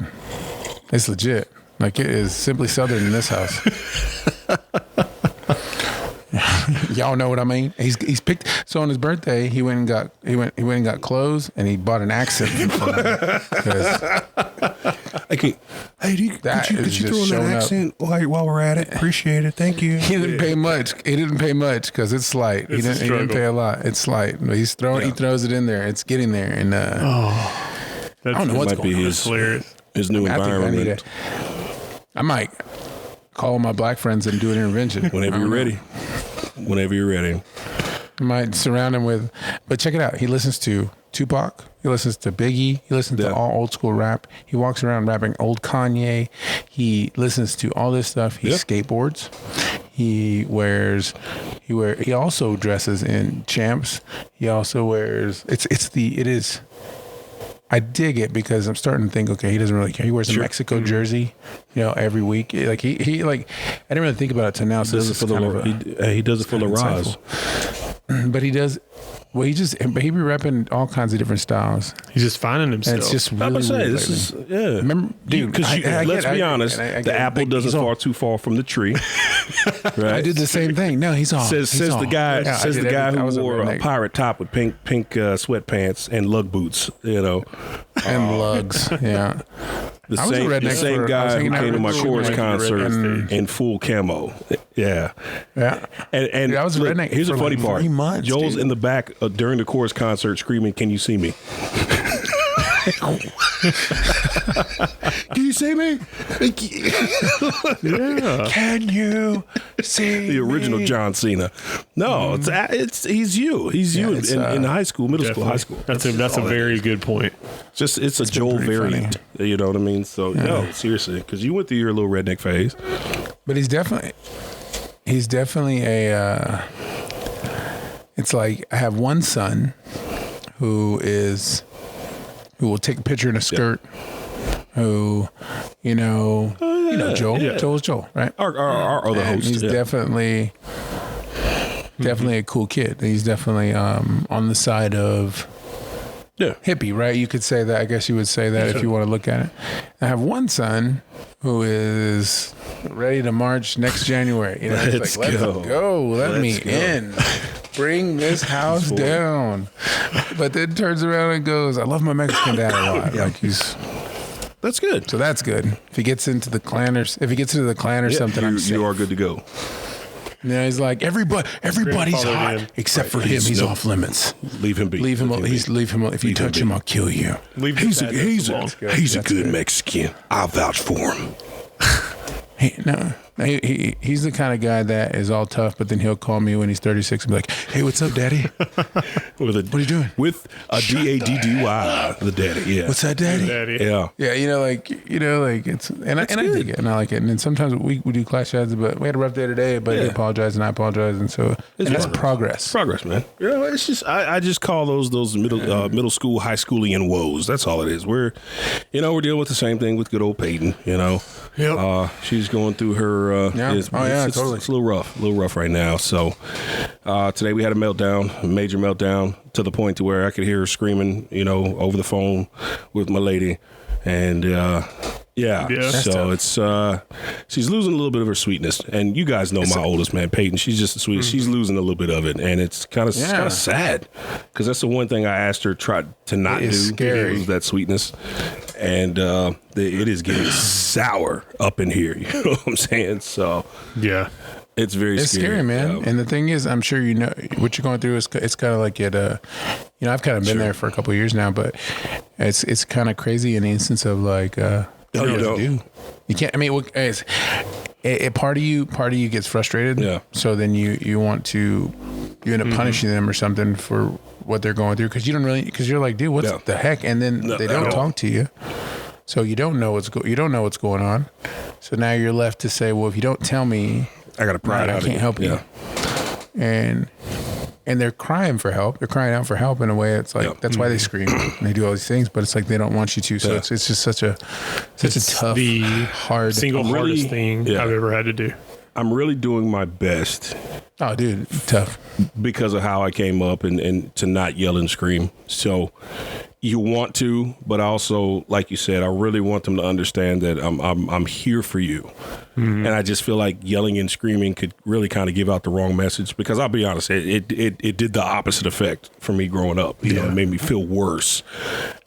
It's legit. Like, it is simply Southern in this house. Y'all know what I mean? He's picked. So on his birthday, he went and got clothes, and he bought an accent for me. Hey, could you throw in that accent while we're at it? Appreciate it. Thank you. He didn't pay much. He didn't pay much because it's slight. He didn't pay a lot. It's slight. He throws it in there. It's getting there, and I don't know what's going on. His new environment. I might call my black friends and do an intervention. Whenever you're ready. I might surround him with, but check it out. He listens to Tupac. He listens to Biggie. He listens to all old school rap. He walks around rapping old Kanye. He listens to all this stuff. He skateboards. He also dresses in Champs. He also wears, I dig it because I'm starting to think, okay, he doesn't really care. He wears a Mexico jersey, every week. Like I didn't really think about it till now. So he does it for the Raz. But he does. Well, he be repping all kinds of different styles. He's just finding himself. And it's just really weird. Remember, dude, because let's be honest, the apple doesn't fall too far from the tree. Right? I did the same thing. No, he's off. Says the guy who wore a pirate top with pink sweatpants and lug boots. And lugs. Yeah. The same guy who came to my chorus concert in full camo. Yeah. Yeah. And I was a redneck. Here's the funny part. 3 months, Joel's in the back during the chorus concert screaming, "Can you see me?" Can you see me? Yeah. Can you see the original John Cena? No, he's you. He's you in high school, middle school, high school. That's a very good point. It's a Joel variant. You know what I mean? So no, seriously, because you went through your little redneck phase. But he's definitely a. It's like I have one son who will take a picture in a skirt. Who, Joel. Yeah. Joel's Joel, right? Our other host. He's definitely a cool kid. He's definitely on the side of hippie, right? You could say that. I guess you would say that if you want to look at it. I have one son who is ready to march next January. Let's go. Let me in. Bring this house down. But then turns around and goes, I love my Mexican dad a lot. That's good. So that's good. If he gets into the clan or something, you are good to go. Yeah, he's like everybody's hot except for him. He's off limits. Leave him be. Leave him. If you touch him, I'll kill you. He's a good Mexican. I'll vouch for him. He's the kind of guy that is all tough, but then he'll call me when he's 36 and be like, "Hey, what's up, Daddy? What are you doing?" With a DADDY, the daddy. Yeah. What's that, Daddy? Yeah. Yeah. It's and I dig it and I like it. And then sometimes we do class chats, but we had a rough day today. But he apologized and I apologized, and so that's progress. Progress, man. It's just I just call those middle school, high schooling woes. That's all it is. We're dealing with the same thing with good old Peyton. Yep. She's going through her. It's totally. It's a little rough right now. So today we had a major meltdown, to the point to where I could hear her screaming, over the phone with my lady, and so it's she's losing a little bit of her sweetness, and you guys know my oldest man, Peyton. She's just the sweetest. She's losing a little bit of it, and it's kind of sad because that's the one thing I asked her to not do. Scary. Lose that sweetness. And it is getting sour up in here. You know what I'm saying? So yeah, it's scary, man. And the thing is, I'm sure what you're going through is it's kind of like I've kind of been there for a couple of years now, but it's kind of crazy in the instance of like you can't. I mean, part of you gets frustrated. Yeah. So then you want to end up punishing them or something for what they're going through because you're like, dude, what the heck? And then they don't talk to you, so you don't know what's going on. So now you're left to say, well, if you don't tell me, I got to pry it out. I can't help you. And they're crying for help. They're crying out for help in a way. It's like that's why they scream and they do all these things. But it's like they don't want you to. So it's just such a tough, hard, hardest thing I've ever had to do. I'm really doing my best. Oh, dude, tough. Because of how I came up and to not yell and scream. So You want to, but also, like you said, I really want them to understand that I'm here for you. And I just feel like yelling and screaming could really kind of give out the wrong message, because I'll be honest, it did the opposite effect for me growing up. You know, it made me feel worse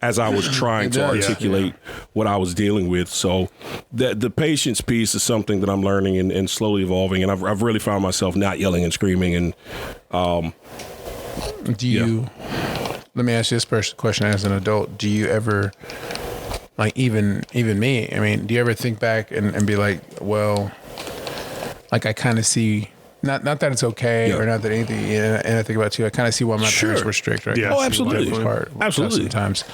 as I was trying to articulate what I was dealing with. So the patience piece is something that I'm learning and slowly evolving. And I've really found myself not yelling and screaming. And do you? Let me ask you this question as an adult. Do you ever, like, even me, I mean, do you ever think back and be like, well, like, I kind of see, not that it's okay or not that anything, and I think about too, I kind of see why my parents were strict, right? Yeah. Oh, absolutely. Absolutely. Sometimes.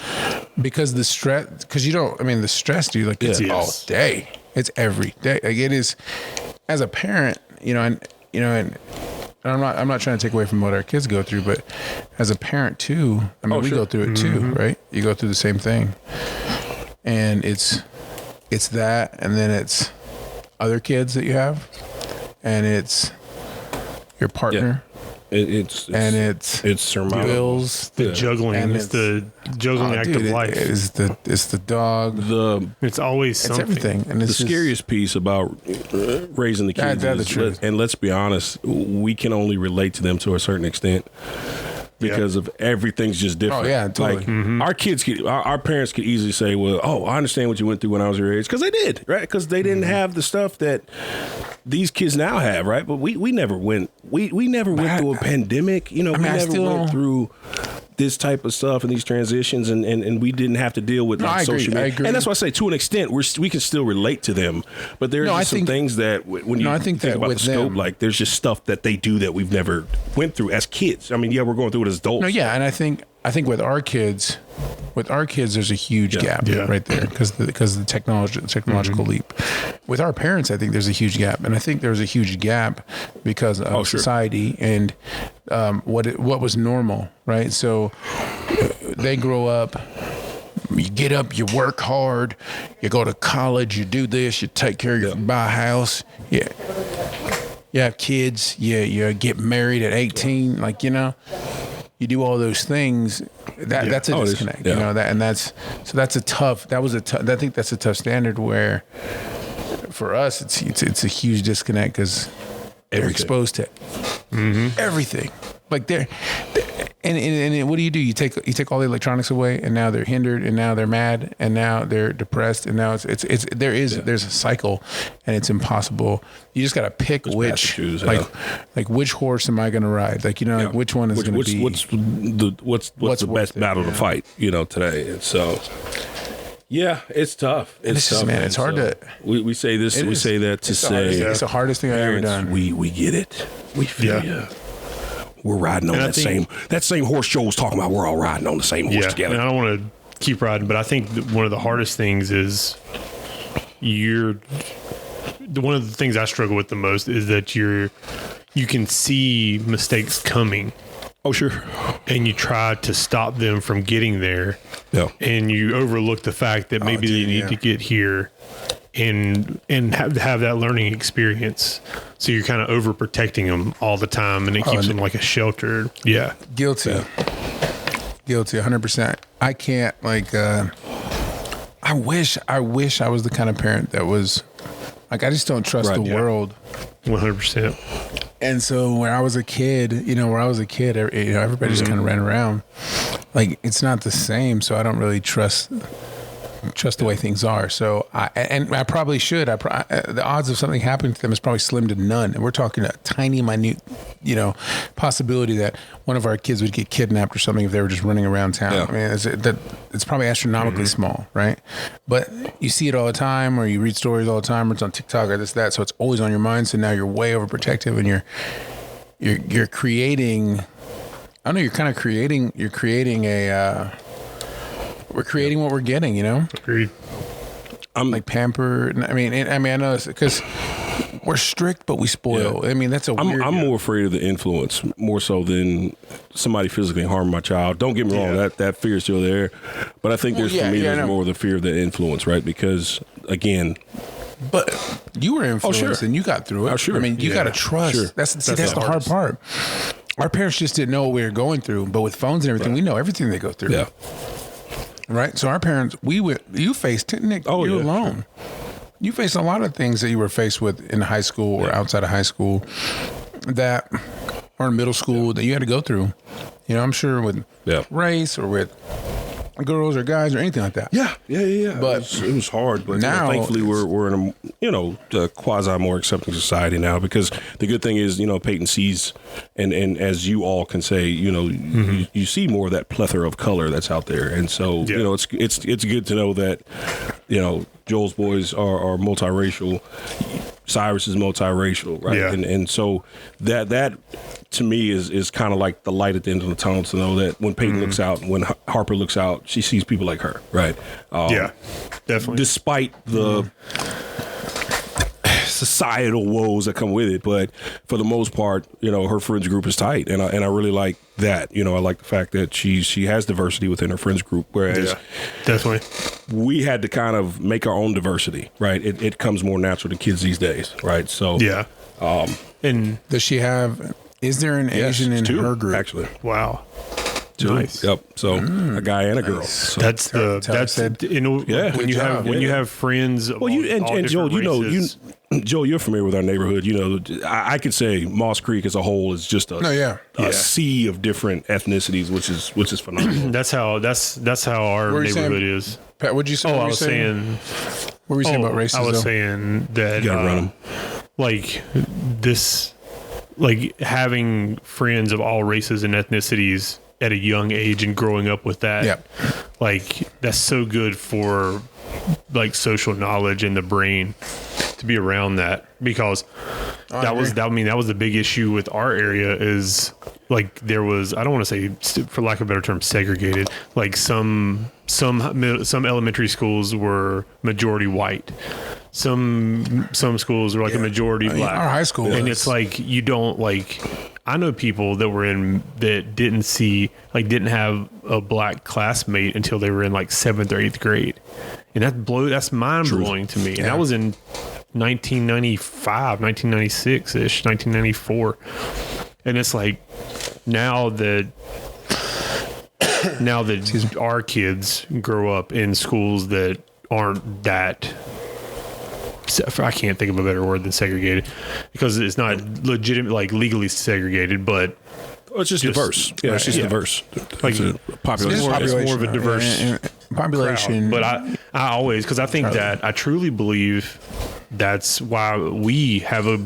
Because the stress, because the stress, dude, like, it's all day. It's every day. Like, it is, as a parent, and I'm not trying to take away from what our kids go through, but as a parent too, I mean, we go through it too, right? You go through the same thing, and it's that, and then it's other kids that you have, and it's your partner. It's surmountable. Bills, the juggling, and it's the juggling act of life. It's the dog. It's always something. It's everything. And the scariest piece about raising the kids is, the truth. And let's be honest, we can only relate to them to a certain extent, because of everything's just different. Oh yeah, totally. Like our parents could easily say, "Well, I understand what you went through when I was your age," because they did, right? Because they didn't have the stuff that these kids now have, right? But we never went through a pandemic. We never went through this type of stuff and these transitions, and we didn't have to deal with social media. I agree. And that's why I say, to an extent, we can still relate to them. But there's some things that when you think about the scope, like, there's just stuff that they do that we've never went through as kids. I mean, we're going through it as adults. No, yeah, and I think with our kids, there's a huge gap right there because of the technological leap. With our parents, I think there's a huge gap, and I think there's a huge gap because of society and what was normal, right? So they grow up. You get up, you work hard, you go to college, you do this, you take care of you buy a house, you have kids, you get married at 18, like, you do all those things. That's a disconnect, I think that's a tough standard where for us it's a huge disconnect because they're exposed to everything. Like and what do? You take all the electronics away, and now they're hindered, and now they're mad, and now they're depressed, and now there's a cycle, and it's impossible. You just got to pick which which horse am I going to ride? Like, like, which one is going to be what's the best battle to fight? Today, and so. Yeah, it's tough. It's tough, man. It's hard to. We say this. We say that to say. It's the hardest thing I've ever done. We get it. We feel you. We're riding on that same horse Joe was talking about. We're all riding on the same horse together. And I don't want to keep riding, but I think one of the hardest things is one of the things I struggle with the most is that you can see mistakes coming. Oh, sure. And you try to stop them from getting there. Yeah. And you overlook the fact that maybe they need to get here and have that learning experience. So you're kind of overprotecting them all the time, and it keeps them like a shelter. Yeah. Guilty. 100%. I can't, I wish I was the kind of parent that was like, I just don't trust the world. 100%. And so when I was a kid, everybody just kind of ran around. Like, it's not the same. So I don't really trust the way things are. So I probably should. The odds of something happening to them is probably slim to none. And we're talking a tiny, minute, possibility that one of our kids would get kidnapped or something if they were just running around town. Yeah. I mean, it's probably astronomically small, right? But you see it all the time, or you read stories all the time, or it's on TikTok or this, that. So it's always on your mind. So now you're way overprotective, and you're creating. I don't know. You're kind of creating. You're creating a. We're creating what we're getting, Agreed. I'm like pampered. I mean, I know it's because we're strict, but we spoil. Yeah. I mean, that's weird. I'm more afraid of the influence, more so than somebody physically harming my child. Don't get me wrong, that fear is still there. But I think there's more of the fear of the influence, right? Because, again... But you were influenced and you got through it. Oh, sure. I mean, you got to trust. Sure. That's the hard part. Our parents just didn't know what we were going through. But with phones and everything, we know everything they go through. Yeah. Right. So our parents, you faced, Nick, you're alone. You faced a lot of things that you were faced with in high school or outside of high school or in middle school that you had to go through. You know, I'm sure with race or with girls or guys or anything like that. Yeah. But it was hard. But now, thankfully, we're in a quasi more accepting society now, because the good thing is, Peyton sees, and as you all can say, you see more of that plethora of color that's out there, and so it's good to know that Joel's boys are multiracial. Cyrus is multiracial, right? Yeah. And so that to me is kind of like the light at the end of the tunnel, to know that when Peyton looks out, when Harper looks out, she sees people like her, right? Yeah, definitely. Despite the societal woes that come with it, but for the most part, her friends group is tight, and I really like that. I like the fact that she has diversity within her friends group, whereas definitely we had to kind of make our own diversity, right? It comes more natural to kids these days, right? So and does she have? Is there an Asian in her group? Actually, wow. Nice. Yep. So a guy and a girl. So. That's when you have friends. Well, and Joel, Joel, you're familiar with our neighborhood. I could say Moss Creek as a whole is just a sea of different ethnicities, which is phenomenal. That's how our neighborhood is. Pat, what'd you say? I was saying. What were you saying about racism? I was saying that you gotta run them. Like this, like having friends of all races and ethnicities at a young age and growing up with that, like that's so good for like social knowledge in the brain to be around that, because that was the big issue with our area is like there was, I don't want to say, for lack of a better term, segregated. Like some elementary schools were majority white. Some schools were like a majority black. Our high school, and it's like you don't like. I know people that were in that didn't have a black classmate until they were in like 7th or 8th grade, and that's mind blowing to me. And that was in 1995, 1996 ish, 1994, and it's like now that our kids grow up in schools that aren't that. I can't think of a better word than segregated, because it's not legitimate, like legally segregated, but it's just diverse. Yeah, it's just diverse. Like population. It's more of a diverse population. Crowd. But I always, because I think that I truly believe that's why we have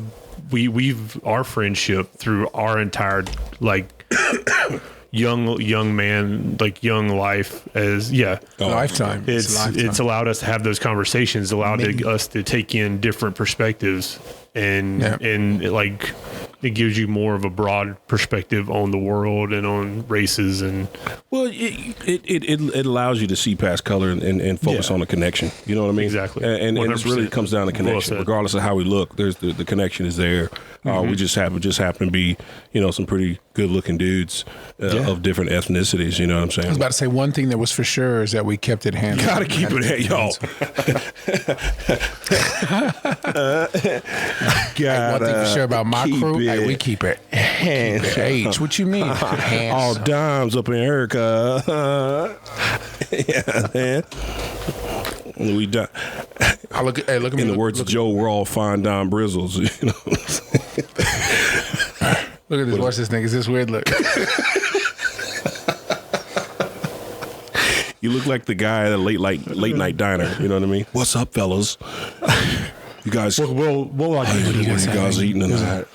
our friendship through our entire like young man, like young life as lifetime. It's allowed us to have those conversations, allowed us to take in different perspectives, and like it gives you more of a broad perspective on the world and on races. And well, it allows you to see past color and focus on the connection. You know what I mean? Exactly. And it really comes down to connection. Regardless of how we look, there's the connection is there. We just happen to be, some pretty good looking dudes of different ethnicities. You know what I'm saying? I was about to say, one thing that was for sure is that we kept it hands. Gotta keep it at y'all. One thing for sure about my crew, we keep it hands. Age, what you mean? Hands. All dimes up in Erica. Yeah, man. We done. Look at me. In the words of Joe, we're all fine dime brizzles. Look at this. Watch this nigga. Is this weird? Look. You look like the guy at a late night diner. You know what I mean? What's up, fellas? You guys. What are you guys eating tonight?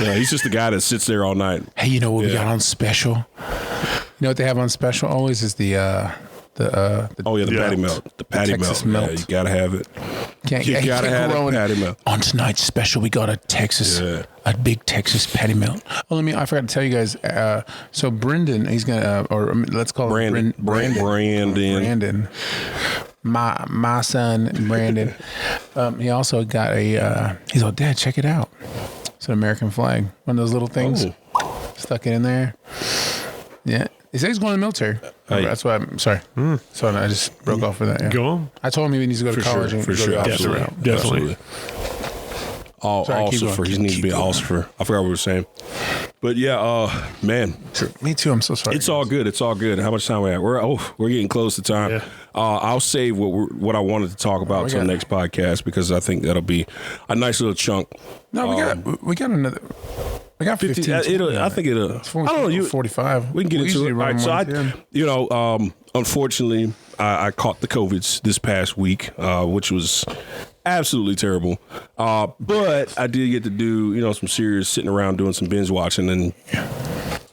Yeah, he's just the guy that sits there all night. Hey, you know what we got on special? You know what they have on special always is the patty melt. The patty Texas melt. melt. Yeah, you gotta have it. You gotta have the patty melt. On tonight's special, we got a big Texas patty melt. Oh, I forgot to tell you guys. So Brendan, he's gonna, or let's call him Brandon. My son Brandon. He also got he's like, Dad, check it out. It's an American flag. One of those little things. Stuck it in there. Yeah. He said he's going to the military. That's why I'm sorry. So I just broke off with that. Yeah. Go on. I told him he needs to go to college. For sure. Definitely. He needs to be an Ossifer. I forgot what we were saying. But yeah, man. Me too. I'm so sorry. It's all good. It's all good. How much time we at? We're getting close to time. Yeah. I'll save what I wanted to talk about till the next podcast because I think that'll be a nice little chunk. No, we got another. We got 15. I think it'll. I don't know. 45. We can get into it. All right. So unfortunately, I caught the COVIDs this past week, which was absolutely terrible. But I did get to do some serious sitting around doing some binge watching, and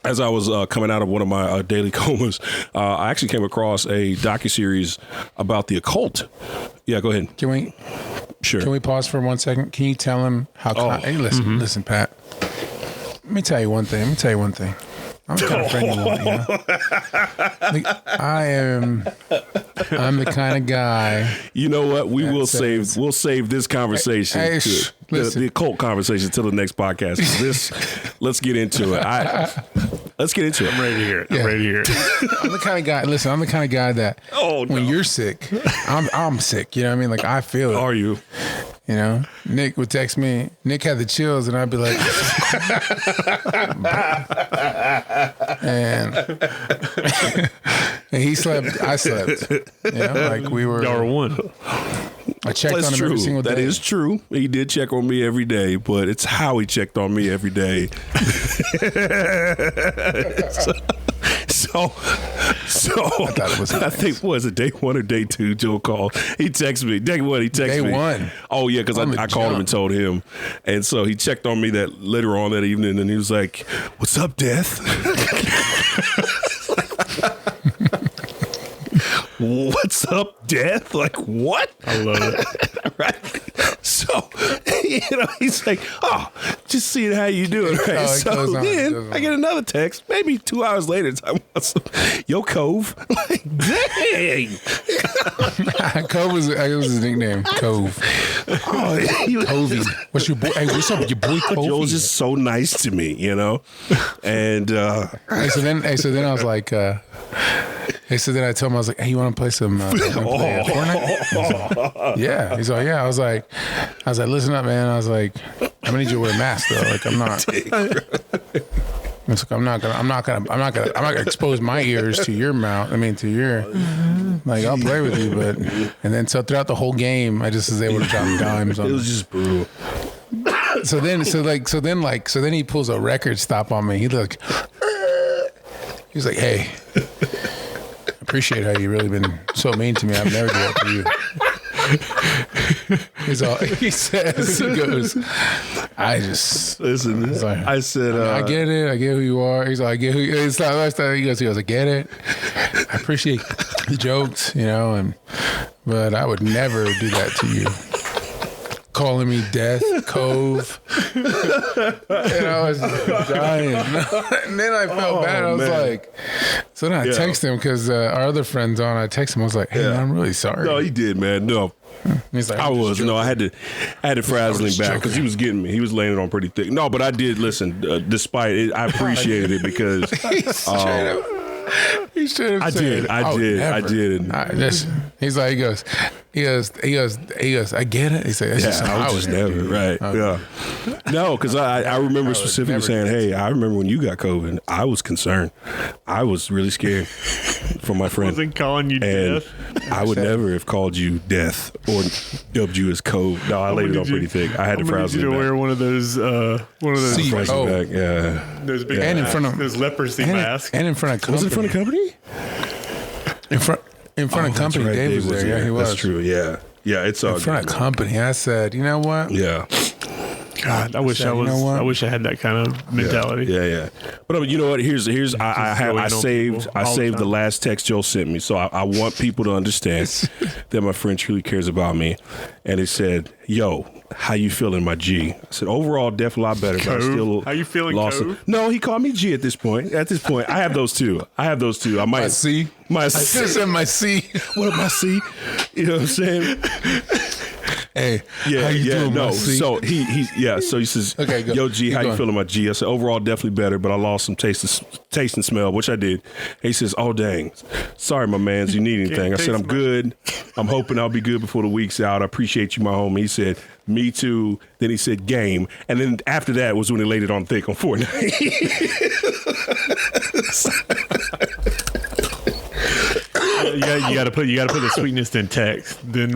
as I was coming out of one of my daily comas, I actually came across a docuseries about the occult. Yeah, go ahead. Can we pause for 1 second? Can you tell him how? Hey, listen, Pat. Let me tell you one thing. I'm the kind of friend you want, I'm the kind of guy. You know what? We'll save this conversation, the occult conversation, till the next podcast. Let's get into it. Let's get into it. I'm ready to hear it. I'm ready to hear it. I'm the kind of guy. Listen, I'm the kind of guy that when you're sick, I'm sick. You know what I mean? Like I feel it. Are you? You know, Nick would text me. Nick had the chills, and I'd be like, and he slept. I slept. You know, like we were. Y'all were one. I checked on him every single day. That is true. He did check on me every day, but it's how he checked on me every day. So I think was it day 1 or day 2? Joe called. He texted me. Day 1. He texted me. Day 1. Oh yeah, because I called him and told him, and so he checked on me that later on that evening, and he was like, "What's up, Death?" What's up, Death? Like what? I love it. Right. So he's like, "Oh, just seeing how you doing." Right. So then I get another text, maybe 2 hours later, talking about some, "Yo, Cove." Like, dang. Cove was his nickname. Cove. Oh, Covey. What's your boy? Hey, what's up with your boy Covey? Joe was just so nice to me, And so then I was like. So then I told him, I was like, "Hey, you want to play some Fortnite?" Yeah. He's like, "Yeah." I was like, "Listen up, man." I was like, "I'm gonna need you to wear a mask, though. Like, I'm not." It's like, I'm not gonna expose my ears to your mouth. I mean, to your. Like, I'll play with you, but and then so throughout the whole game, I just was able to drop dimes on. It was just brutal. So then he pulls a record stop on me. He was like, "Hey. Appreciate how you really been so mean to me. I've never done that for you." He says, he goes, "I just listen." Like, I said, I get it. I get who you are. He's like, "I get who." It's like last time he goes, "I get it. I appreciate the jokes, but I would never do that to you." Calling me Death, Cove. And I was dying. And then I felt bad. I was like, so then I text him because our other friend's on. I text him. I was like, "Hey, man, I'm really sorry." No, he did, man. No. He's like, I had to frazzle him back because he was getting me. He was laying it on pretty thick. No, but I did listen. Despite it, I appreciated it because he should have said, I did. He's like, he goes, "I get it." He said, I was never, right. Okay. Yeah. No, because I remember specifically saying, "Hey, I remember when you got COVID, I was concerned. I was really scared for my friend." Wasn't calling you Death. I would never have called you Death or dubbed you as Cove. No, I laid it on pretty thick. I had to frazzle you to back. wear one of those back, yeah. Those big and in front of those leprosy masks. And in front of company. Was it in front of company? In front of company, right. Dave was there. Yeah, he was. That's true. Yeah, it's all in front of company. I said, "You know what? Yeah, God, I wish I wish I had that kind of mentality." Yeah. But you know what? Here's I saved the last text Joe sent me, so I want people to understand that my friend truly cares about me. And he said, "Yo, how you feeling, my G?" I said, "Overall, definitely a lot better." But I still how you feeling, Cove? No, he called me G at this point. I have those two. I might my C. My I C. said my C. What up, my C? You know what I'm saying? Hey, Yeah, how you doing, no. my C? So so he says, Okay, go. Yo, G, Keep how you going. feeling, my G? I said, overall, definitely better, but I lost some taste and smell, which I did. He says, oh, dang. Sorry, my mans, you need anything? I said, I'm good. I'm hoping I'll be good before the week's out. I appreciate you, my homie. He said, me too. Then he said, game. And then after that was when he laid it on thick on Fortnite. You got to put the sweetness in text, then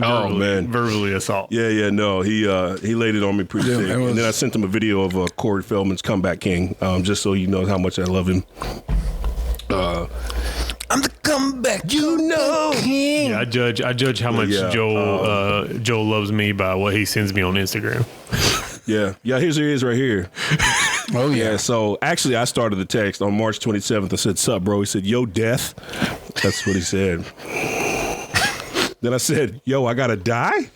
verbally assault. Yeah, no, he laid it on me pretty thick, and then I sent him a video of Corey Feldman's Comeback King, just so you know how much I love him. I'm the comeback, you know. Yeah, I judge how much Joel loves me by what he sends me on Instagram. Yeah, here's he is right here. Oh yeah. So actually, I started the text on March 27th. I said, "Sup, bro?" He said, "Yo, death." That's what he said. Then I said, "Yo, I gotta die."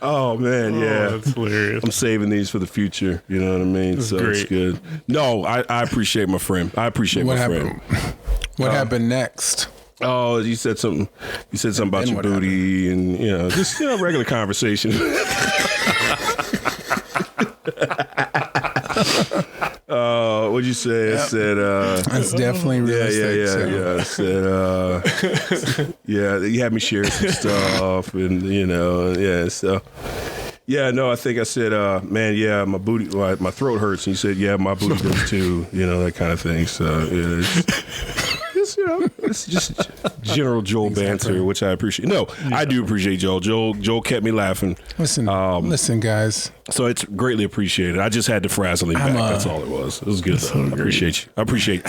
Oh man, yeah, that's hilarious. I'm saving these for the future. You know what I mean? That's so great. It's good. No, I appreciate my friend. I appreciate What my happened? friend. What happened next? Oh, you said something. You said something about Then your what booty and just regular conversation. What'd you say? I said, That's definitely real estate. yeah. I said, you had me share some stuff, and so. Yeah, no, I think I said, man, yeah, my booty, my throat hurts, and you said, yeah, my booty does too, that kind of thing. So it's just general Joel banter, which I appreciate. No, I do appreciate Joel. Joel kept me laughing. Listen, guys. So it's greatly appreciated. I just had to frazzle him back. That's all it was. It was good. Though. I appreciate you. I appreciate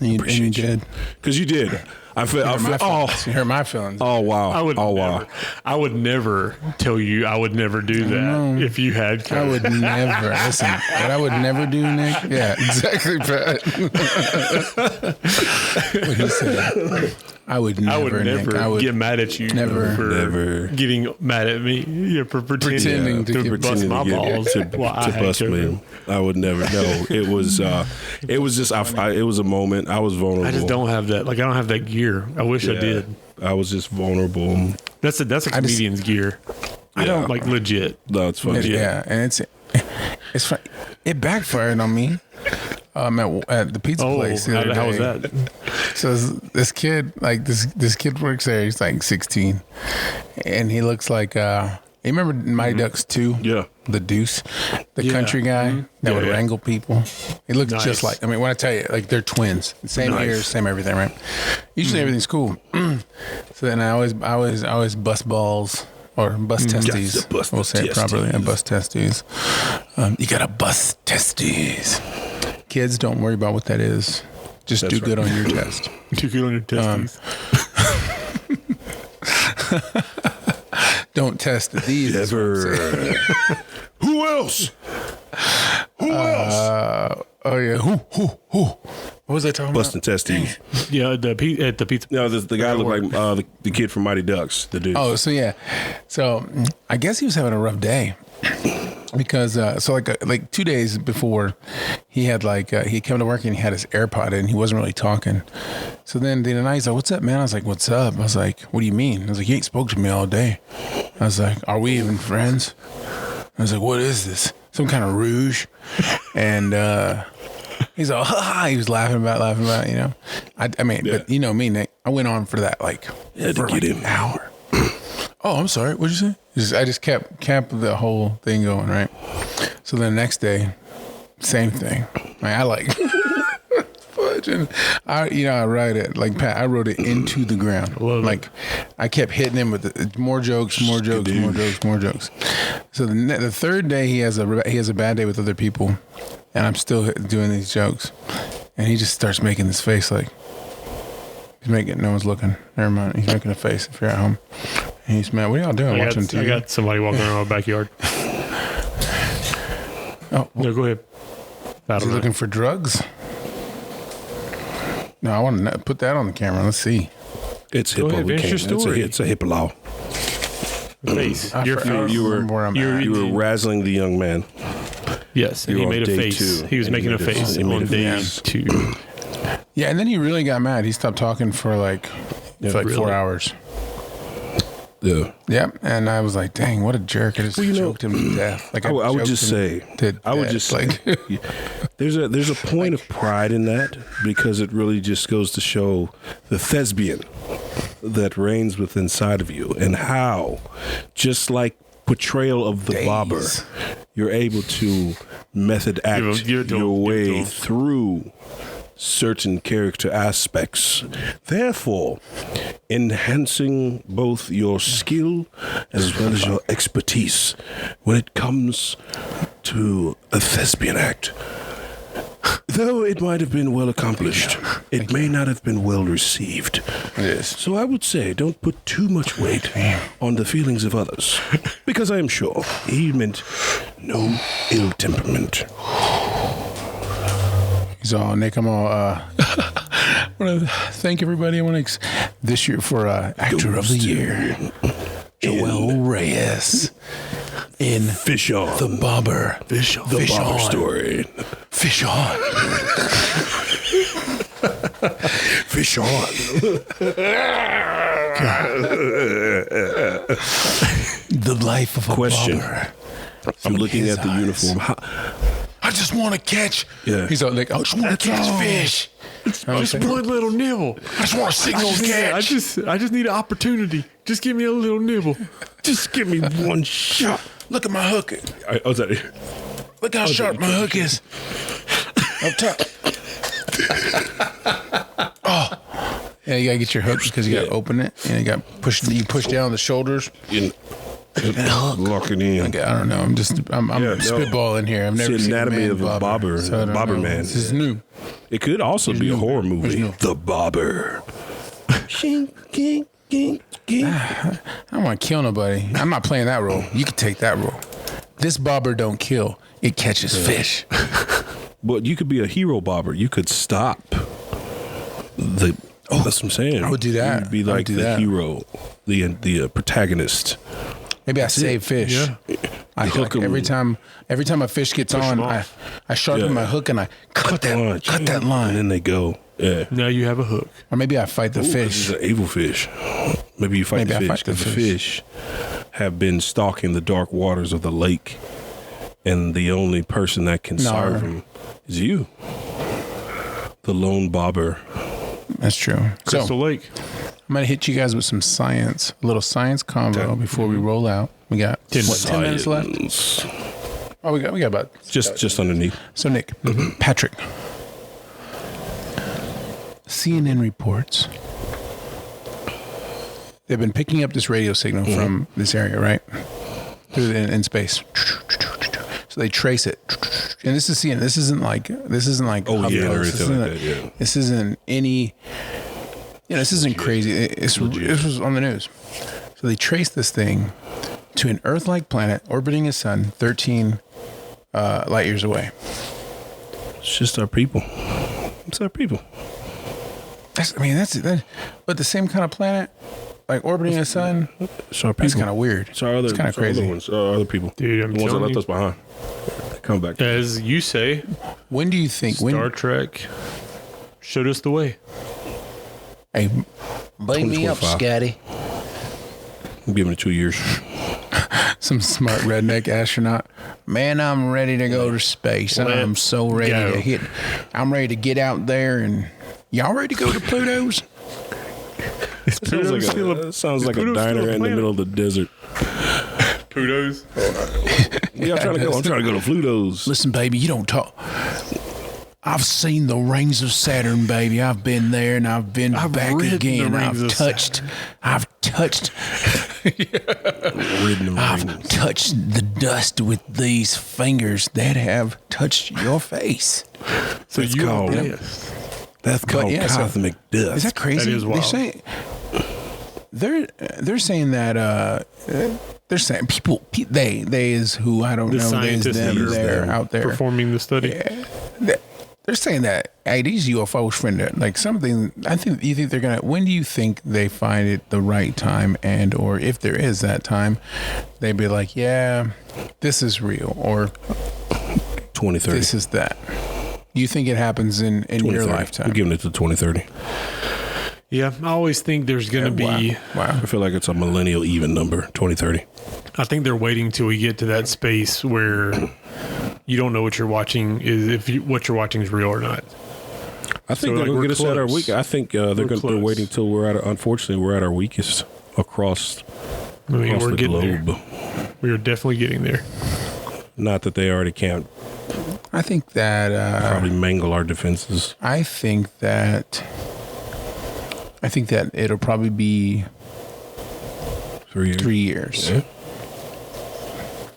You appreciate did. Because you did. I feel. You hurt my feelings. Oh wow. I would never tell you. I would never do that if you had. I would never. Listen, what I would never do, Nick. Yeah, exactly, Pat. What he said. I would never Nick, get mad at you. Never. Getting mad at me. Yeah, for pretending to bust my balls to bust me. I would never. No, it was just. It was a moment. I was vulnerable. I just don't have that. Like I don't have that gear. I wish I did. I was just vulnerable. That's a comedian's gear. I don't like legit. No, it's funny. Yeah, and it's fun. It backfired on me. At the pizza place. The other how day. was that? So this kid, this kid works there. He's like 16, and he looks like. You remember Mighty Ducks 2? Yeah. The Deuce, the country guy that would wrangle people. He looks just like. I mean, when I tell you, like they're twins, same ears, same everything, right? Usually everything's cool. So then I always bust balls. Or bust testes. We'll say it properly. I bust testes. You gotta bust testes. Kids, don't worry about what that is. Just do good on your test. Do good on your testes. Don't test these. Ever. Who else? Who else? Oh yeah. Who? What was I talking Busting testes. Yeah, at the pizza. No, the guy looked like the kid from Mighty Ducks. The dude. Oh, so yeah. So I guess he was having a rough day. Because like 2 days before, he had he came to work and he had his AirPod in and he wasn't really talking. So then the other night he's like, "What's up, man?" I was like, "What's up?" I was like, "What do you mean?" I was like, "You ain't spoke to me all day." I was like, "Are we even friends?" I was like, "What is this? Some kind of rouge?" And he's like, "Ha ha!" He was laughing about, I mean, but you know me, Nick. I went on for that for an hour. Oh, I'm sorry. What'd you say? I just kept the whole thing going, right? So the next day, same thing. I fudge, and I write it like Pat. I wrote it into the ground. I kept hitting him with more jokes. So the third day, he has a bad day with other people, and I'm still doing these jokes, and he just starts making this face like. No one's looking. Never mind. He's making a face if you're at home. And he's mad. What are y'all doing? Watching TV? I got somebody walking around my backyard. Oh, no, go ahead. Is he looking for drugs? No, I want to put that on the camera. Let's see. It's HIPAA. It's a HIPAA law. Face. You were razzling the young man. Yes, and he made a face. He was making a face on day 2. Yeah, and then he really got mad. He stopped talking for like 4 hours. Yeah. Yep. And I was like, dang, what a jerk. I just choked him to death. Like I would just say, there's a point of pride in that, because it really just goes to show the thespian that reigns within inside of you, and how, just like portrayal of the bobber, you're able to method act your way through certain character aspects, therefore enhancing both your skill as well as your expertise when it comes to a thespian act. Though it might have been well accomplished, it may not have been well received. Yes. So I would say don't put too much weight on the feelings of others, because I am sure he meant no ill temperament. So, Nick, I'm all, I want to thank everybody. I want to this year for Actor of the Year, Joel Reyes in Fish On. The Bobber. The Bobber Story. Fish On. Fish On. The life of a Question. bobber. I'm looking at the uniform. I just want to catch. Yeah. He's all like, I just want to catch fish. Just one little nibble. I just want to signal catch. I just need an opportunity. Just give me a little nibble. Just give me one shot. Look at my hook. Look how sharp my hook is. Up top. Oh. Yeah, you gotta get your hook because you gotta open it, and you got you push down the shoulders. Lock it in. Okay, I don't know. I'm spitballing here. I've never seen seen Anatomy of a Bobber. So Bobber Man. This is new. It could also be a horror movie. The Bobber. I don't want to kill nobody. I'm not playing that role. You can take that role. This bobber don't kill. It catches fish. But you could be a hero bobber. You could stop the. Oh, that's what I'm saying. I would do that. You'd be like the hero, the protagonist. Maybe I save fish. Yeah. I hook every time a fish gets on, I sharpen my hook and I cut that line. And then they go. Yeah. Now you have a hook. Or maybe I fight the fish. This is an evil fish. Maybe you fight the fish because the fish have been stalking the dark waters of the lake, and the only person that can serve them is you, the lone bobber. That's true. Crystal Lake. I'm going to hit you guys with some science, a little science convo before we roll out. We got 10 minutes left? Oh, we got about... Just underneath. So, Nick, Patrick, CNN reports they've been picking up this radio signal from this area, right? In space. So they trace it. And this is CNN. This isn't like this isn't any... this isn't crazy. This was on the news. So they traced this thing to an Earth-like planet orbiting a sun 13 light years away. It's just our people. It's our people. But the same kind of planet, like orbiting a sun. It's our people. That's kind of weird. It's our other. It's kind of crazy. Other ones, other people. Dude, I'm the ones that left us behind. They come back. As you say. When do you think Star Trek showed us the way? Hey, blame me up, Scotty. I'm giving it 2 years. Some smart redneck astronaut. Man, I'm ready to go to space. I'm so ready to hit. I'm ready to get out there, and y'all ready to go to Pluto's? Sounds like a diner in the middle of the desert. Pluto's? Yeah, I'm trying to go to Pluto's. Listen, baby, you don't talk. I've seen the rings of Saturn, baby. I've been there and I've been back again. I've touched the dust with these fingers that have touched your face. So that's called cosmic dust. Is that crazy? That is wild. They're saying that they're saying people they is who I don't know. There's them there out there performing the study. Yeah. They're saying that, hey, these UFOs, friend, like something. You think they're gonna. When do you think they find it the right time, and or if there is that time, they'd be like, yeah, this is real, or 2030. This is that. Do you think it happens in your lifetime? We're giving it to 2030. Yeah, I always think there's going to be. Wow. I feel like it's a millennial even number, 2030. I think they're waiting till we get to that space where you don't know what you're watching what you're watching is real or not. I think they're going to get us at our weak. I think they're waiting till we're at our weakest across the globe. There. We are definitely getting there. Not that they already can't. I think that Probably mangle our defenses. I think that it'll probably be 3 years. 3 years. Yeah.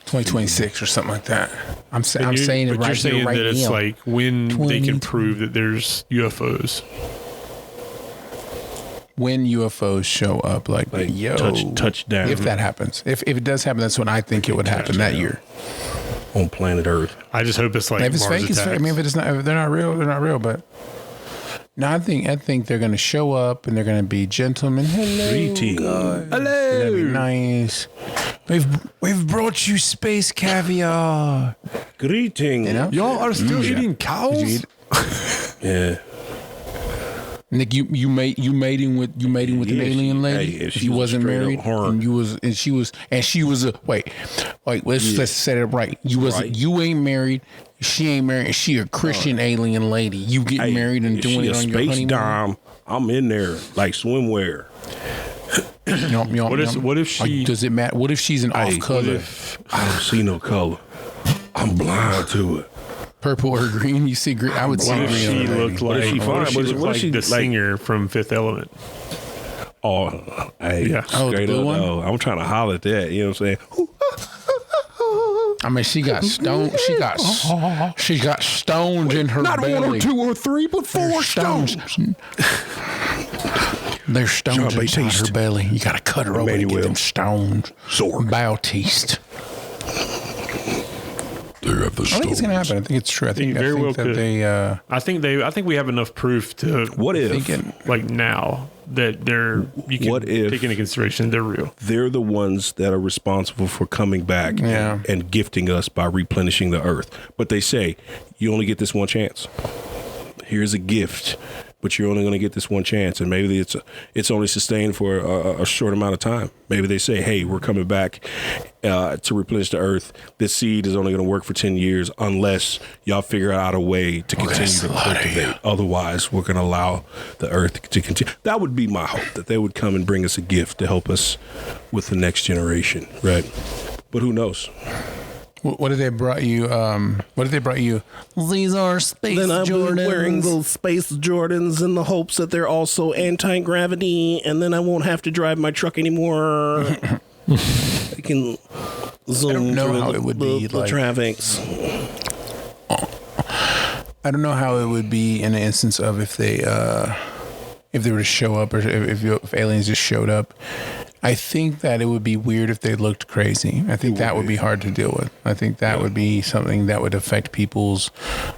2026 or something like that. I'm saying it but right you're saying here, right that it's now. like when they can prove that there's UFOs. When UFOs show up, like yo, touchdown. If that happens, if it does happen, that's when I think it would happen that year. On planet Earth. I just hope it's like If it's Mars fake, it's fake. I attacks. mean, if they're not real, they're not real. But no, I think they're gonna show up and they're gonna be gentlemen. Hello, Greetings. guys. They're gonna be nice. We've brought you space caviar. Greetings. You know, Y'all are still eating cows? Yeah. Nick, you mating with an alien lady. if if she you was wasn't straight up married, horn. and she was a wait. Let's set it right. You ain't married. She ain't married. She a Christian alien lady. You getting married and doing it on your space honeymoon. dime. I'm in there like swimwear. What if she does it matter? What if she's an off color, I don't see no color. I'm blind to it. purple or green? You see green. I would see What if green. she on a lady. looked like, if she fine? what if What if she she looked like the like- singer from Fifth Element? Oh, hey, Yeah. Oh, the straight blue up. one? though. I'm trying to holler at that. You know what I'm saying? I mean, she got stoned. She got stoned in her Not belly. 1 or 2 or 3, but 4 stones. There's stones John inside Baptiste. her belly. You got to cut her open and get Emmanuel. them stones. Zorg. Baptiste. They have the I think it's gonna happen. I think it's true. I think very well that could. they. I think we have enough proof to What if Thinking, like now that you can What if- take into consideration they're real. they're the ones that are responsible for coming back Yeah. and gifting us by replenishing the earth? But they say, you only get this one chance. Here's a gift, but you're only going to get this one chance. And maybe it's only sustained for a short amount of time. Maybe they say, hey, we're coming back to replenish the earth. This seed is only going to work for 10 years unless y'all figure out a way to continue to cultivate. Otherwise, we're going to allow the earth to continue. That would be my hope, that they would come and bring us a gift to help us with the next generation, right? But who knows? what did they brought you? These are space Then I'll be Jordans. wearing those space Jordans in the hopes that they're also anti-gravity, and then I won't have to drive my truck anymore. I can zoom I don't know through how it would be the like. traffics. I don't know how it would be in an instance of if they were to show up, or if aliens just showed up. I think that it would be weird if they looked crazy. I think that would be hard to deal with. I think that would be something that would affect people's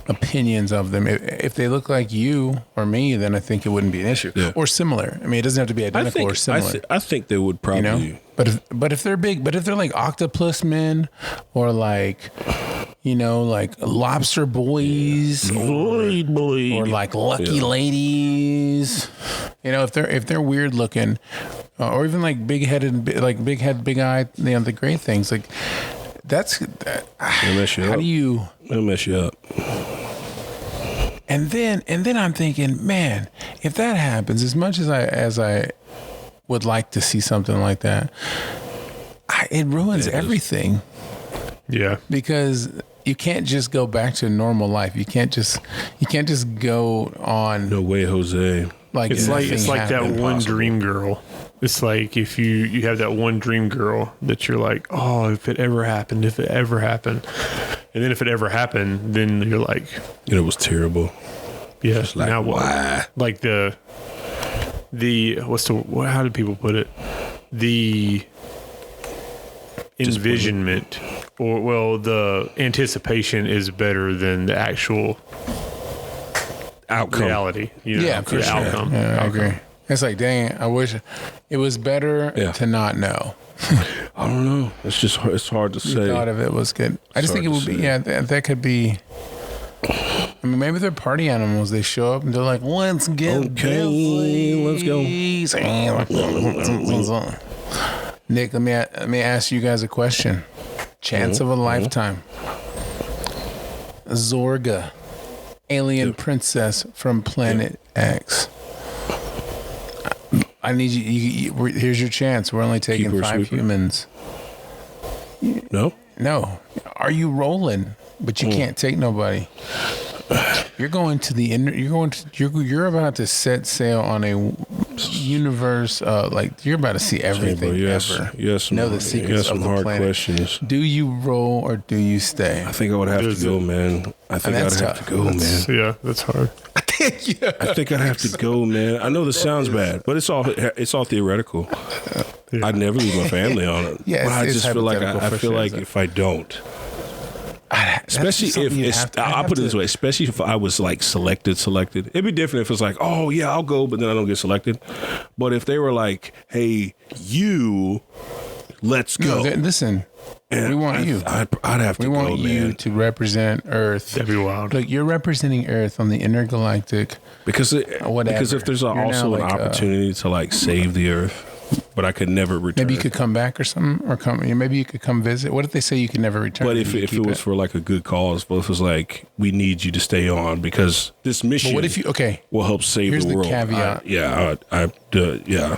opinions of them. If they look like you or me, then I think it wouldn't be an issue. Yeah. Or similar. I mean, it doesn't have to be identical or similar. I think they would probably. You know, but if they're big, but if they're like octopus men, or like, you know, like lobster boys, or like lucky ladies, you know, if they're weird looking, or even like big headed, like big head, big eye, you know, the great things, like that's It'll mess you how up. do you? It'll mess you up. And then I'm thinking, man, if that happens, as much as I would like to see something like that, it ruins everything. Yeah. Because you can't just go back to normal life. You can't just go on No way, Jose. like It's like nothing that happened. one dream girl. It's like if you have that one dream girl that you're like, oh, if it ever happened, and then if it ever happened, then you're like, And it was terrible. yeah, Like, now what? why? Like the how did people put it? The envisionment, the anticipation is better than the actual Outcome. reality. You know, Yeah, for the sure. outcome. Yeah, I agree. It's like, dang, I wish it was better to not know. I don't know. It's hard to say. Thought of it was good. I just think it hard would to be. say. Yeah, that could be. I mean, maybe they're party animals. They show up and they're like, let's get busy. Let's go. Nick, let me ask you guys a question. Chance of a lifetime. Zorga, alien princess from Planet X. I need you. Here's your chance. We're only taking 5 humans. No. Are you rolling? But you can't take nobody. You're going to the inner. You're about to set sail on a universe. Like you're about to see everything ever. Yes. Know the secrets of the hard planet. questions. Do you roll or do you stay? I think I would have to go, man. I think I'd have to go, man. Yeah, that's hard. I think I'd have to go, man. I know this sounds bad, but it's all theoretical. Yeah. I'd never leave my family on it. Yeah, but I just feel like if I don't. Especially if I'll put it this way, especially if I was like selected, it'd be different if it's like, oh yeah, I'll go, but then I don't get selected. But if they were like, hey, let's go. No, listen, we want you. I'd have to go, man. We want you to represent Earth. That'd be wild. Look, you're representing Earth on the intergalactic. Because if there's also an opportunity to like save the Earth. But I could never return. Maybe you could come back or something, or maybe you could come visit. What if they say you could never return? But if it was for like a good cause, but if it was like, we need you to stay on because this mission will help save the world. Here's the caveat. Yeah. Okay.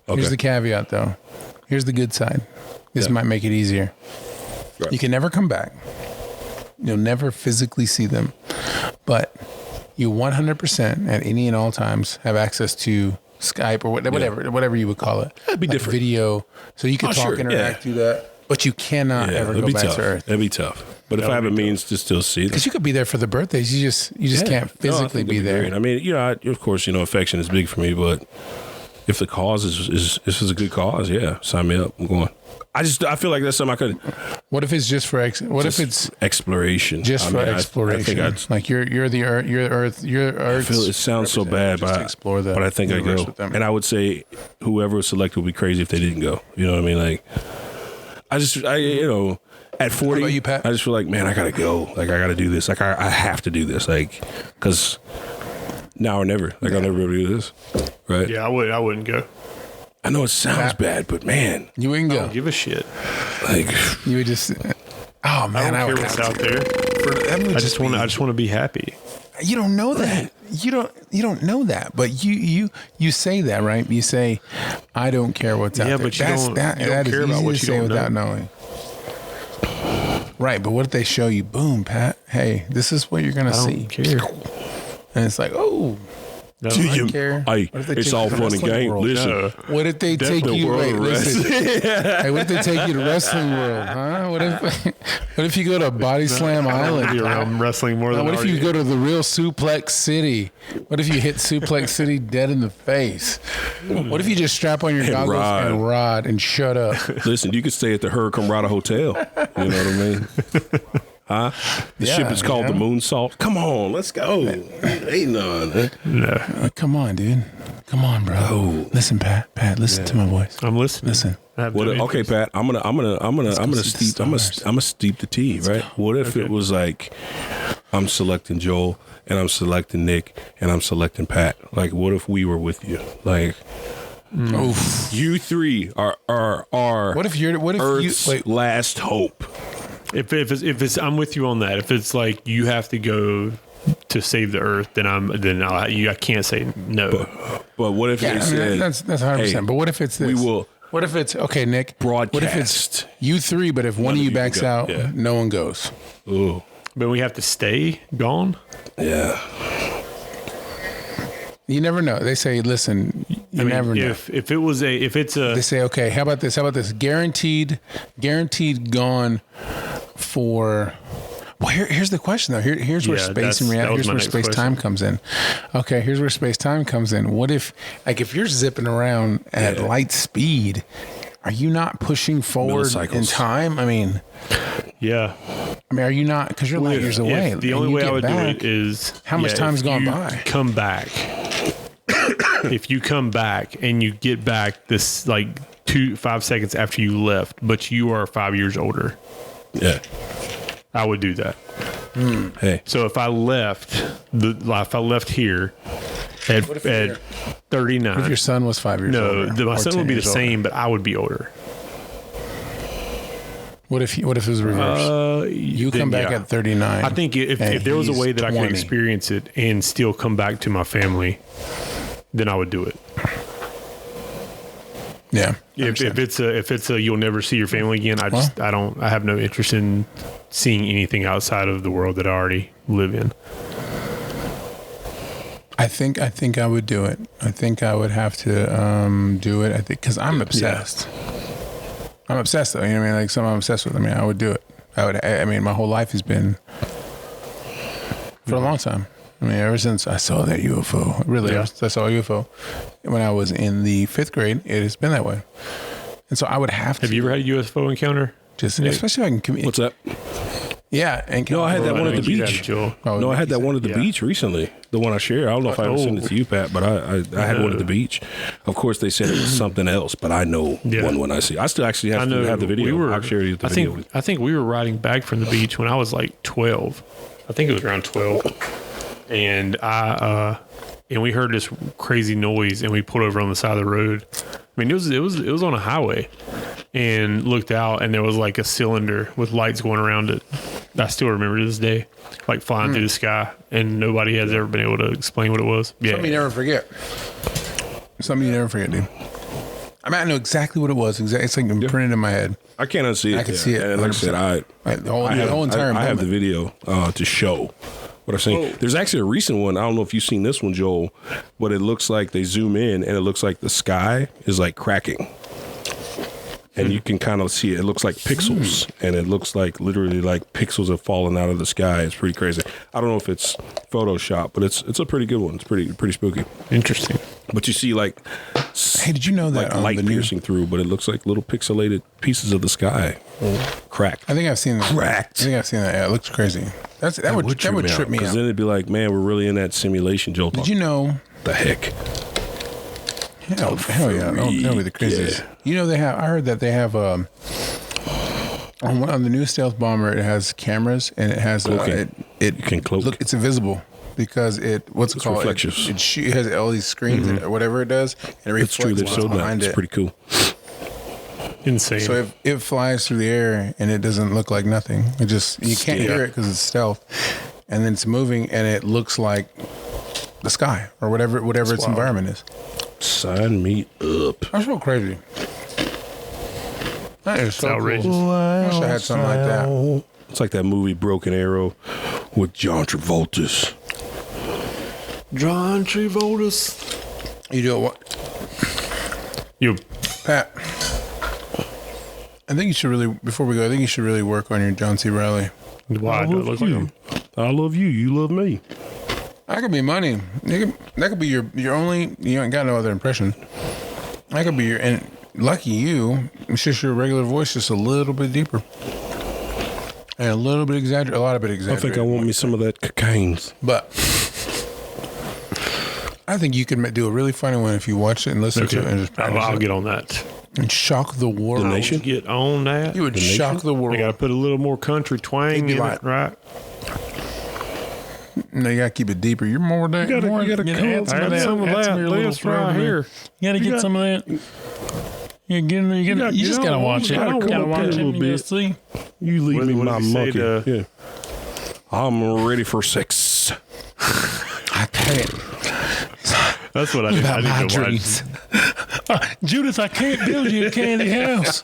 Here's the caveat, though. Here's the good side. This might make it easier. Right. You can never come back. You'll never physically see them. But you 100% at any and all times have access to Skype or whatever you would call it. That'd be like different. Video. So you can interact, do that. But you cannot ever go back to Earth. That'd be tough. But if I have a means to still see them. Because you could be there for the birthdays. You just can't physically be there. Great. I mean, of course, affection is big for me, but if the cause is a good cause, sign me up. I'm going. I feel like that's something I could. What if it's just for if it's exploration? Just for exploration. I think like you're the Earth. I feel it sounds so bad, but I think I go. And I would say whoever was selected would be crazy if they didn't go. You know what I mean? Like, at 40, you, Pat? I just feel like, man, I gotta go. Like, I gotta do this. Like, I have to do this. Like, because now or never. Like, I'll never be able to do this. Right? Yeah, I wouldn't go. I know it sounds bad, but man, you wouldn't go. I don't give a shit. Like you would just. Oh man, I don't care what's out there. I just want to be happy. You don't know that. You don't know that. But you say that, right? You say, I don't care what's out there. Yeah, but you don't care about what you say don't without know. knowing. Right, but what if they show you? Boom, Pat. Hey, this is what you're gonna see. I don't care. And it's like, oh. No, I care. It's all fun and game. Listen, what if they take you? Wait, listen. Hey, what if they take you to wrestling world? Huh? What if you go to Body Slam Island? I'm wrestling more than. What if you go to the real Suplex City? What if you hit Suplex City dead in the face? What if you just strap on your goggles and rod and shut up? Listen, you could stay at the Hurricane Rada Hotel. You know what I mean? Huh? The ship is called the Moonsault. Come on, let's go. Ain't none. No. Come on, dude. Come on, bro. Oh. Listen, Pat. Listen to my voice. I'm listening. Listen. Okay, Pat. I'm gonna steep the tea. Right? What if it was like I'm selecting Joel and I'm selecting Nick and I'm selecting Pat? Like, what if we were with you? Like. You three are Earth's last hope. If it's I'm with you on that. If it's like you have to go to save the Earth, then I can't say no. But what if they said that's 100%. Hey, but what if it's this? We will. What if it's okay, Nick? Broadcast. What if it's you three, but if one of you backs out, no one goes. Ooh. But we have to stay gone. Yeah. You never know. They say, listen, you never know. If it's a they say, okay, how about this? Guaranteed gone for. Well, here's the question though. Here's where space and reality. Here's where space time comes in. Okay, here's where space time comes in. What if you're zipping around at light speed, are you not pushing forward in time? I mean, are you not? Because you're light years away. The only way I would do it is how much time's gone by. Come back. If you come back and you get back this 5 seconds after you left, but you are 5 years older. Yeah. I would do that. Hey, So if I left here at 39, If your son was 5 years older, my or son 10 would be the years older. same, but I would be older. What if it was reversed? You come back at 39. I think if there was a way that I could experience it and still come back to my family, then I would do it. Yeah. If it's a you'll never see your family again, I have no interest in seeing anything outside of the world that I already live in. I think I would do it. I think I would have to do it. I think because I'm obsessed. I'm obsessed though. You know what I mean? Like something I'm obsessed with. I mean, I would do it. I mean, my whole life has been for a long time. I mean, ever since I saw that UFO, really, I saw a UFO when I was in the 5th grade. It has been that way, and so I would have to. Have you ever had a UFO encounter? Especially if I can communicate. what's that? Yeah, and No, I had that one at the You had beach. Joel. No, I had that one at the beach recently. The one I shared. I don't know if I ever sent it to you, Pat, but I had one at the beach. Of course, they said it was something else, but I know one when I see. I still actually have to have the video. I'll share you the video. I think we were riding back from the beach when I was like 12. I think it was around 12, and we heard this crazy noise, and we pulled over on the side of the road. I mean, it was on a highway, and looked out, and there was like a cylinder with lights going around it. I still remember to this day, like flying through the sky, and nobody has ever been able to explain what it was. Yeah, Something you never forget. Something you never forget, dude. I mean, I know exactly what it was. It's like imprinted in my head. I can't unsee it. I can see it. And like I said, the whole entire I have the video to show what I've seen. There's actually a recent one. I don't know if you've seen this one, Joel, but it looks like they zoom in and it looks like the sky is like cracking. And you can kind of see it. It looks like pixels, and it looks like literally like pixels have fallen out of the sky. It's pretty crazy. I don't know if it's Photoshop, but it's a pretty good one. It's pretty spooky. interesting. But you see like, Hey, did you know that like light piercing through, but it looks like little pixelated pieces of the sky cracked. I think I've seen that. Cracked. I think I've seen that. Yeah, it looks crazy. That would trip me out. Because then it'd be like, man, we're really in that simulation, Joel. Did you know? The heck? Hell yeah! That'll be the craziest. Yeah. You know, they have. I heard that they have on the new stealth bomber. It has cameras and it has it can cloak. Look, it's invisible because it what's it called? Reflections. It has all these screens or whatever it does, and it It's true. reflects They're so behind nice. It's it. pretty cool. Insane. So if it flies through the air and it doesn't look like nothing, you can't hear it because it's stealth, and then it's moving and it looks like the sky or whatever its environment is. Sign me up. That's so crazy. That is so outrageous. cool. I wish I had something like that. It's like that movie Broken Arrow with John Travolta. John Travolta. You do it what? You. Pat, I think you should really, before we go, I think you should really work on your John C. Reilly. Why do I look like him? I love you. You love me. That could be money. That could be your only, you ain't got no other impression. That could be and lucky you, it's just your regular voice, just a little bit deeper. And a little bit exaggerated, a lot of it I exaggerated. think I want me some of that cocaine. But I think you could do a really funny one if you watch it and listen to it and just practice I'll it. get on that. And shock the world. The nation? Get on that. You would shock the world. I got to put a little more country twang in like- it, right? No, you gotta keep it deeper. You're more than You gotta Add some of that. This right here. You gotta get some of that. You just gotta watch it. gotta come Gotta up watch here a it. little You bit. gotta see. You leave me What my does he say monkey. to- Yeah. I'm ready for sex. I tell you. That's what I need. I About my need to watch. dreams. Judith, I can't build you a candy house.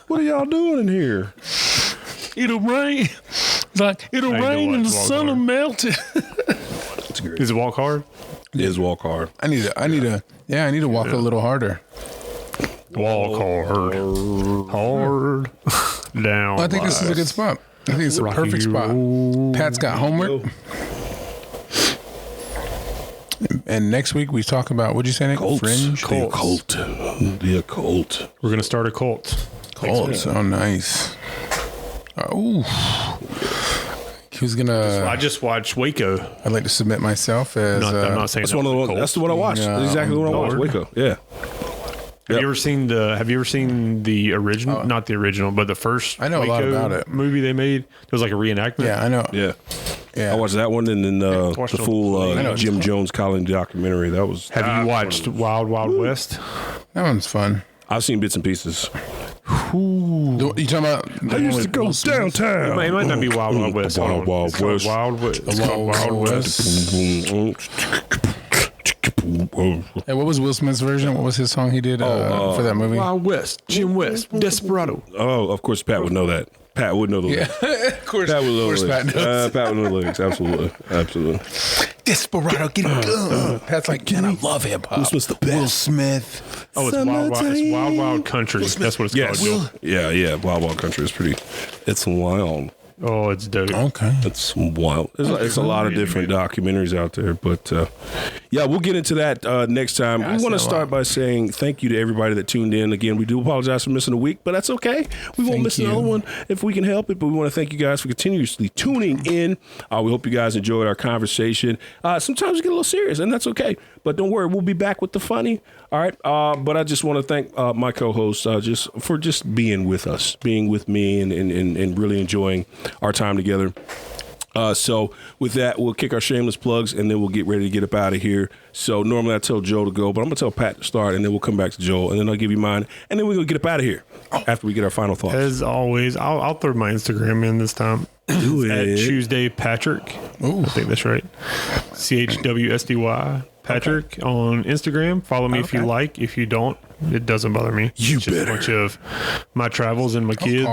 What are y'all doing in here? It'll rain. Like it'll I ain't gonna rain and the watch Walk sun will Hard. melt it. It's great. Is it walk hard? It is walk hard. I need to walk a little harder. Walk hard. Hard. Down. I think this is a good spot. I think it's a Rocky perfect spot. road. Pat's got homework. And next week we talk about, what'd you say, Nick? Cults. Fringe? The occult. The occult. We're going to start a cult. Cults. Oh, nice. Oh. Who's gonna? I just watched Waco. I'd like to submit myself as. I'm not saying That's one of the ones. That's the one I watched. Yeah, That's exactly the one I watched. Lord. Waco. Yeah. Have you ever seen the original? Not the original, but the first. I know a lot about it. Movie they made. It was like a reenactment. Yeah, I know. Yeah. I watched that one, and then the full Jim Jones Collins documentary. That was. Have you watched Wild Wild West? That one's fun. I've seen bits and pieces. You talking about? I used to go downtown. It might not be Wild Wild West. Wild West. Wild West. It's called Wild West. Hey, what was Will Smith's version? What was his song he did for that movie? Wild West, Jim West, Desperado. Oh, of course, Pat would know that. Pat would know the lyrics. Of course. Pat would know the Pat lyrics. knows. Pat would know the lyrics. Absolutely. Desperado, get it done. Pat's like, man, I love hip hop. Will Smith's the best. Will Smith. Oh, it's Wild Wild Country. That's what it's called. Yeah. Wild Wild Country is pretty. It's wild. Oh, it's dope. Okay. It's wild. There's a lot of different documentaries out there, but we'll get into that next time. We want to start by saying thank you to everybody that tuned in. Again, we do apologize for missing a week, but that's okay. We won't miss another one if we can help it, but we want to thank you guys for continuously tuning in. We hope you guys enjoyed our conversation. Sometimes we get a little serious, and that's okay, but don't worry. We'll be back with the funny. All right. But I just want to thank my co-host for being with us, being with me, and really enjoying our time together. So with that, we'll kick our shameless plugs, and then we'll get ready to get up out of here. So normally I tell Joe to go, but I'm going to tell Pat to start, and then we'll come back to Joel, and then I'll give you mine, and then we're going to get up out of here after we get our final thoughts. As always, I'll throw my Instagram in this time. Do it. At CHWSDY Patrick. I think that's right. CHWSDY Patrick on Instagram. Follow me if you like. If you don't, it doesn't bother me. It's just a bunch of my travels and my kids.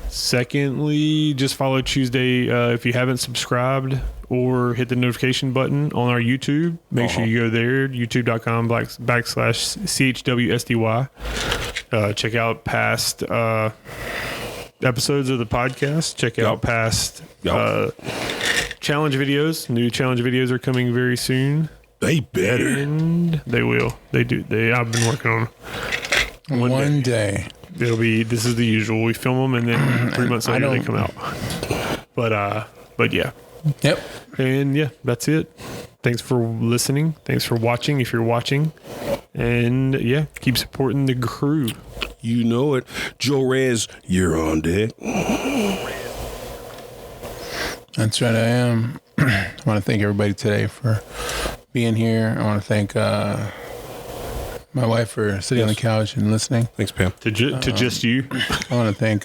Secondly, just follow Tuesday if you haven't subscribed, or hit the notification button on our YouTube. Make sure you go there, youtube.com/CHWSDY. Check out past episodes of the podcast. Check out past challenge videos. New challenge videos are coming very soon. They better. And they will. They do. I've been working on One day. This is the usual. We film them, and then 3 months later they come out. But yeah. Yep. And yeah, that's it. Thanks for listening. Thanks for watching if you're watching. And yeah, keep supporting the crew. You know it. Joe Rez, you're on deck. That's right, I am. I want to thank everybody today for being here. I want to thank my wife for sitting on the couch and listening. Thanks, Pam. To just you. I want to thank,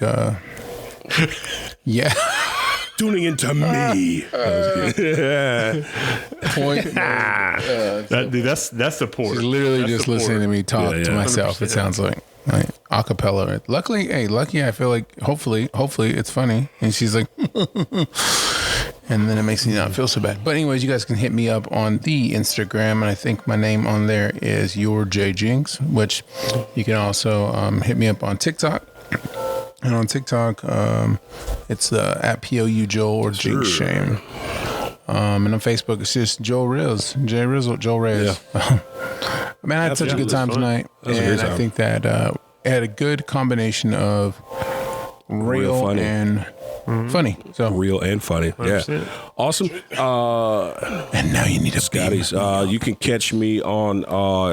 tuning into me. Point. That's support. She's literally That's just support. listening to me talk to myself. 100%. It sounds like acapella. Luckily, I feel like hopefully it's funny. And she's like, and then it makes me not feel so bad. But anyways, you guys can hit me up on the Instagram, and I think my name on there is Your J Jinx, which you can also hit me up on TikTok. And on TikTok, it's at POU Joel or Jinx Shame. And on Facebook, it's just Joel Riz, J Rizzle, Joel Riz. Yeah. Man, I had such a good time tonight, and I think that it had a good combination of real and funny. So real and funny. 100%. Yeah. Awesome. And now you need a Scotty's. You can catch me on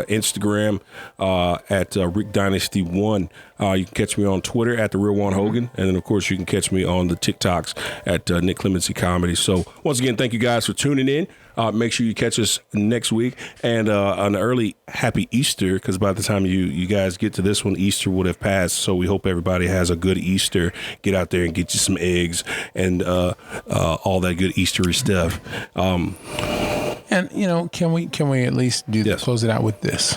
Instagram at Rick Dynasty 1. You can catch me on Twitter at The Real Juan Hogan. And then, of course, you can catch me on the TikToks at Nick Clemency Comedy. So, once again, thank you guys for tuning in. Make sure you catch us next week. And an early happy Easter, because by the time you guys get to this one, Easter would have passed. So, we hope everybody has a good Easter. Get out there and get you some eggs and all that good Eastery stuff. And, can we at least close it out with this?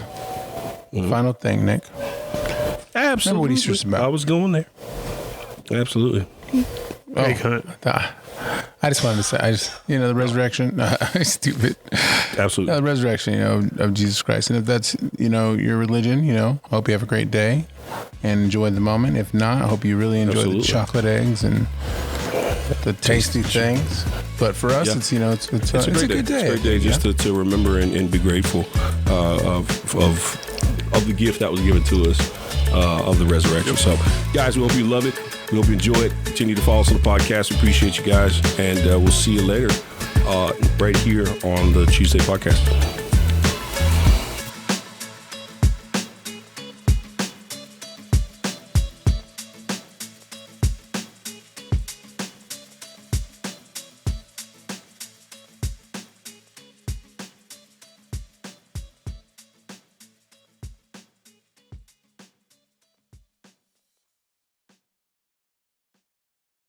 Final thing, Nick. Absolutely. Remember what Easter's about. I was going there. Absolutely. I just wanted to say, the resurrection, stupid. Absolutely. The resurrection, of Jesus Christ. And if that's, your religion, I hope you have a great day and enjoy the moment. If not, I hope you really enjoy the chocolate eggs and the tasty things. But for us, it's a good day. It's a great day just to remember and be grateful of the gift that was given to us of the resurrection. So, guys, we hope you love it. We hope you enjoy it. Continue to follow us on the podcast. We appreciate you guys. And we'll see you later right here on the CHWSDY podcast.